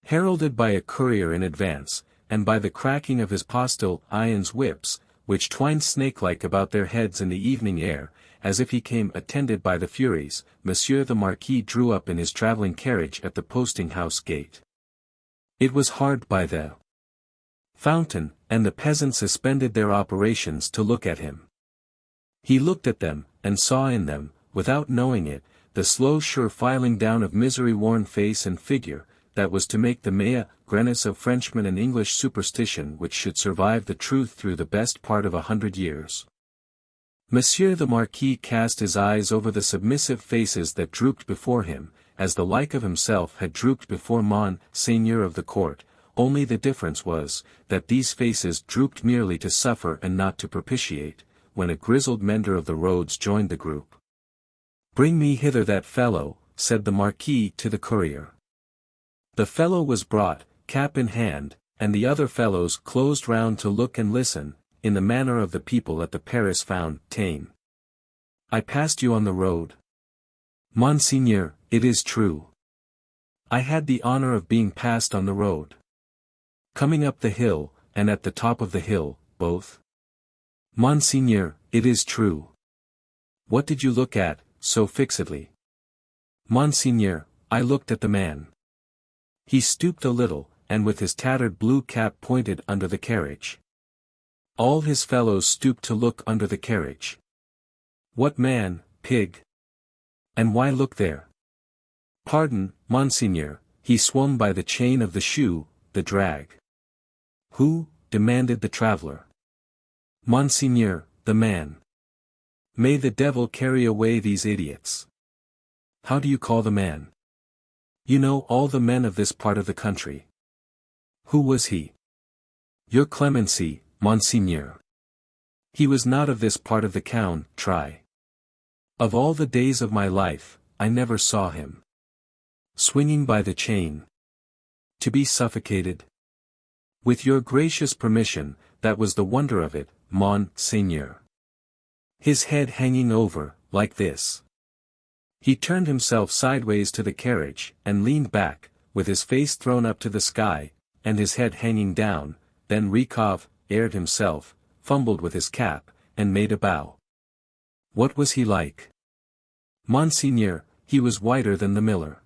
Heralded by a courier in advance, and by the cracking of his postilions' whips, which twined snake-like about their heads in the evening air, as if he came attended by the Furies, Monsieur the Marquis drew up in his travelling carriage at the posting-house gate. It was hard by the fountain, and the peasants suspended their operations to look at him. He looked at them, and saw in them, without knowing it, the slow sure filing down of misery-worn face and figure, that was to make the mea grenus of Frenchman and English superstition which should survive the truth through the best part of 100 years. Monsieur the Marquis cast his eyes over the submissive faces that drooped before him, as the like of himself had drooped before Monseigneur of the court, only the difference was, that these faces drooped merely to suffer and not to propitiate, when a grizzled mender of the roads joined the group. "Bring me hither that fellow," said the Marquis to the courier. The fellow was brought, cap in hand, and the other fellows closed round to look and listen, in the manner of the people at the Paris fountain. "I passed you on the road." "Monseigneur, it is true. I had the honor of being passed on the road. Coming up the hill, and at the top of the hill, both." "Monseigneur, it is true. What did you look at, so fixedly?" "Monseigneur, I looked at the man. He stooped a little, and with his tattered blue cap pointed under the carriage. All his fellows stooped to look under the carriage." "What man, pig? And why look there?" "Pardon, Monseigneur, he swung by the chain of the shoe, the drag." "Who?" demanded the traveller. "Monseigneur, the man." "May the devil carry away these idiots. How do you call the man?" "You know all the men of this part of the country." "Who was he?" "Your clemency, Monseigneur. He was not of this part of the country. Of all the days of my life, I never saw him. Swinging by the chain. To be suffocated. With your gracious permission, that was the wonder of it, Monseigneur. His head hanging over, like this." He turned himself sideways to the carriage, and leaned back, with his face thrown up to the sky, and his head hanging down, then aired himself, fumbled with his cap, and made a bow. "What was he like?" "Monseigneur, he was whiter than the miller.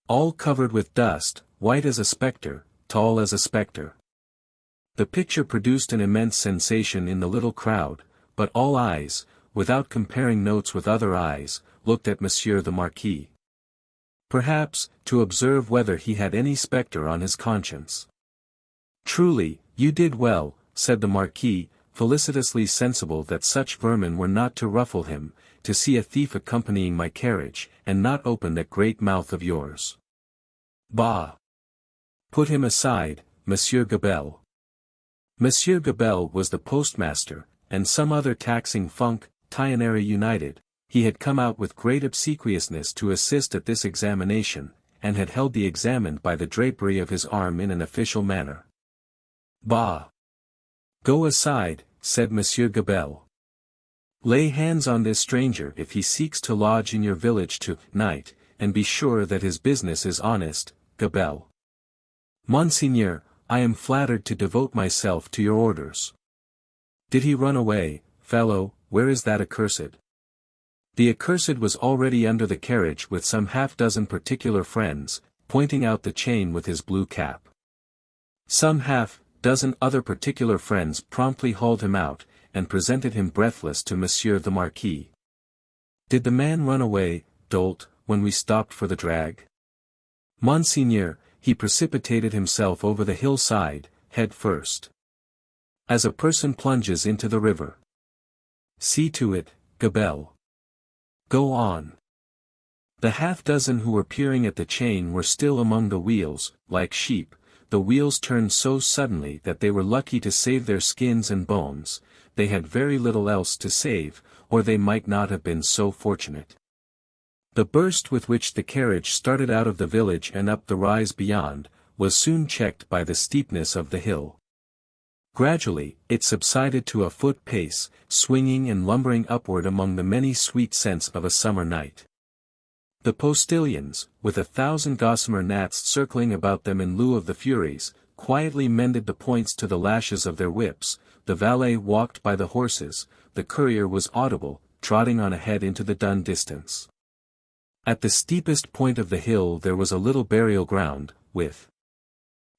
All covered with dust, white as a spectre, tall as a spectre." The picture produced an immense sensation in the little crowd, but all eyes, without comparing notes with other eyes, looked at Monsieur the Marquis. Perhaps, to observe whether he had any spectre on his conscience. "Truly, you did well," said the Marquis, felicitously sensible that such vermin were not to ruffle him, "to see a thief accompanying my carriage, and not open that great mouth of yours. Bah! Put him aside, Monsieur Gabelle." Monsieur Gabelle was the postmaster, and some other taxing functionary united. He had come out with great obsequiousness to assist at this examination, and had held the examined by the drapery of his arm in an official manner. "Bah! Go aside," said Monsieur Gabelle. "Lay hands on this stranger if he seeks to lodge in your village to-night, and be sure that his business is honest, Gabelle." "Monseigneur, I am flattered to devote myself to your orders." "Did he run away, fellow? Where is that accursed?" The accursed was already under the carriage with some half-dozen particular friends, pointing out the chain with his blue cap. Some half dozen other particular friends promptly hauled him out, and presented him breathless to Monsieur the Marquis. Did the man run away, dolt, when we stopped for the drag? Monseigneur, he precipitated himself over the hillside, head first. As a person plunges into the river. See to it, Gabelle. Go on. The half-dozen who were peering at the chain were still among the wheels, like sheep. The wheels turned so suddenly that they were lucky to save their skins and bones. They had very little else to save, or they might not have been so fortunate. The burst with which the carriage started out of the village and up the rise beyond, was soon checked by the steepness of the hill. Gradually, it subsided to a foot pace, swinging and lumbering upward among the many sweet scents of a summer night. The postilions, with 1,000 gossamer gnats circling about them in lieu of the furies, quietly mended the points to the lashes of their whips. The valet walked by the horses, the courier was audible, trotting on ahead into the dun distance. At the steepest point of the hill there was a little burial ground, with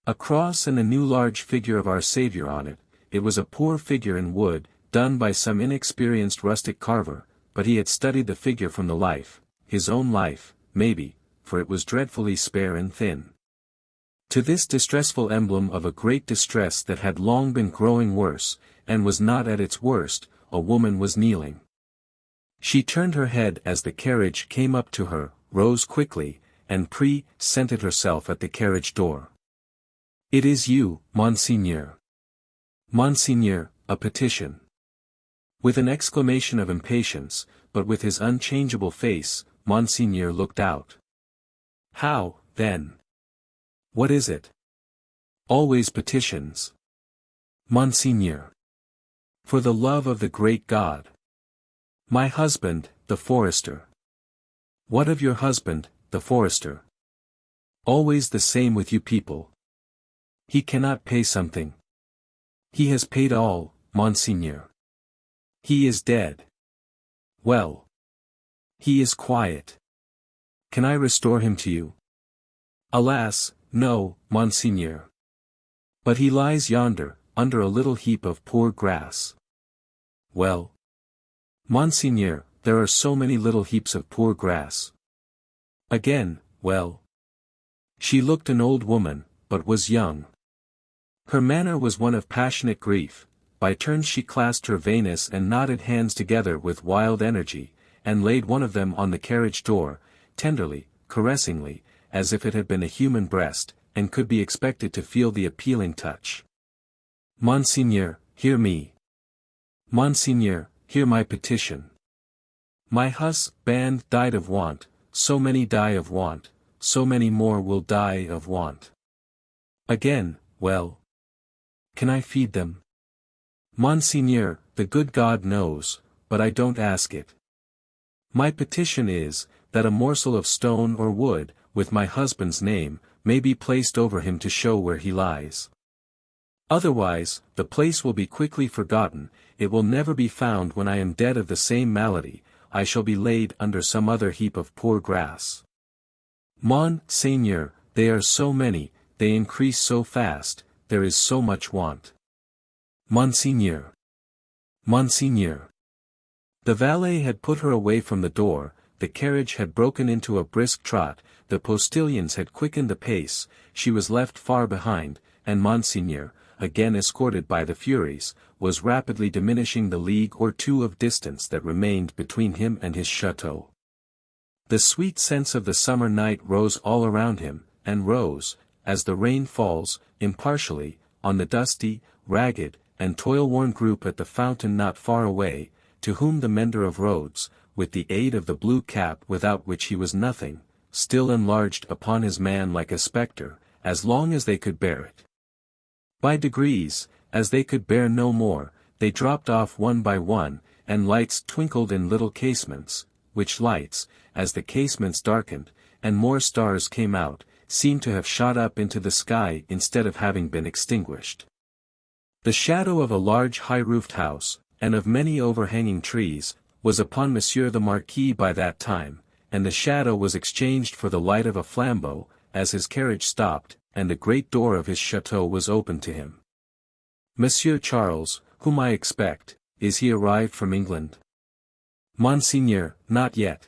a cross and a new large figure of our Saviour on it. It was a poor figure in wood, done by some inexperienced rustic carver, but he had studied the figure from the life, his own life, maybe, for it was dreadfully spare and thin. To this distressful emblem of a great distress that had long been growing worse, and was not at its worst, a woman was kneeling. She turned her head as the carriage came up to her, rose quickly, and presented herself at the carriage door. It is you, Monseigneur. Monseigneur, a petition. With an exclamation of impatience, but with his unchangeable face, Monseigneur looked out. How, then? What is it? Always petitions. Monseigneur. For the love of the great God. My husband, the forester. What of your husband, the forester? Always the same with you people. He cannot pay something. He has paid all, Monseigneur. He is dead. Well. He is quiet. Can I restore him to you? Alas, no, Monseigneur. But he lies yonder, under a little heap of poor grass. Well. Monseigneur, there are so many little heaps of poor grass. Again, well. She looked an old woman, but was young. Her manner was one of passionate grief. By turns she clasped her veinous and knotted hands together with wild energy, and laid one of them on the carriage door, tenderly, caressingly, as if it had been a human breast, and could be expected to feel the appealing touch. Monseigneur, hear me. Monseigneur, hear my petition. My husband died of want, so many die of want, so many more will die of want. Again, well. Can I feed them? Monseigneur, the good God knows, but I don't ask it. My petition is, that a morsel of stone or wood, with my husband's name, may be placed over him to show where he lies. Otherwise, the place will be quickly forgotten, it will never be found when I am dead of the same malady, I shall be laid under some other heap of poor grass. Monseigneur, they are so many, they increase so fast, there is so much want. Monseigneur. Monseigneur. The valet had put her away from the door, the carriage had broken into a brisk trot, the postilions had quickened the pace, she was left far behind, and Monseigneur, again escorted by the Furies, was rapidly diminishing the league or two of distance that remained between him and his chateau. The sweet scents of the summer night rose all around him, and rose, as the rain falls, impartially, on the dusty, ragged, and toil-worn group at the fountain not far away, to whom the mender of roads, with the aid of the blue cap without which he was nothing, still enlarged upon his man like a spectre, as long as they could bear it. By degrees, as they could bear no more, they dropped off one by one, and lights twinkled in little casements, which lights, as the casements darkened, and more stars came out, seemed to have shot up into the sky instead of having been extinguished. The shadow of a large high-roofed house, and of many overhanging trees, was upon Monsieur the Marquis by that time, and the shadow was exchanged for the light of a flambeau, as his carriage stopped, and the great door of his chateau was opened to him. Monsieur Charles, whom I expect, is he arrived from England? Monseigneur, not yet.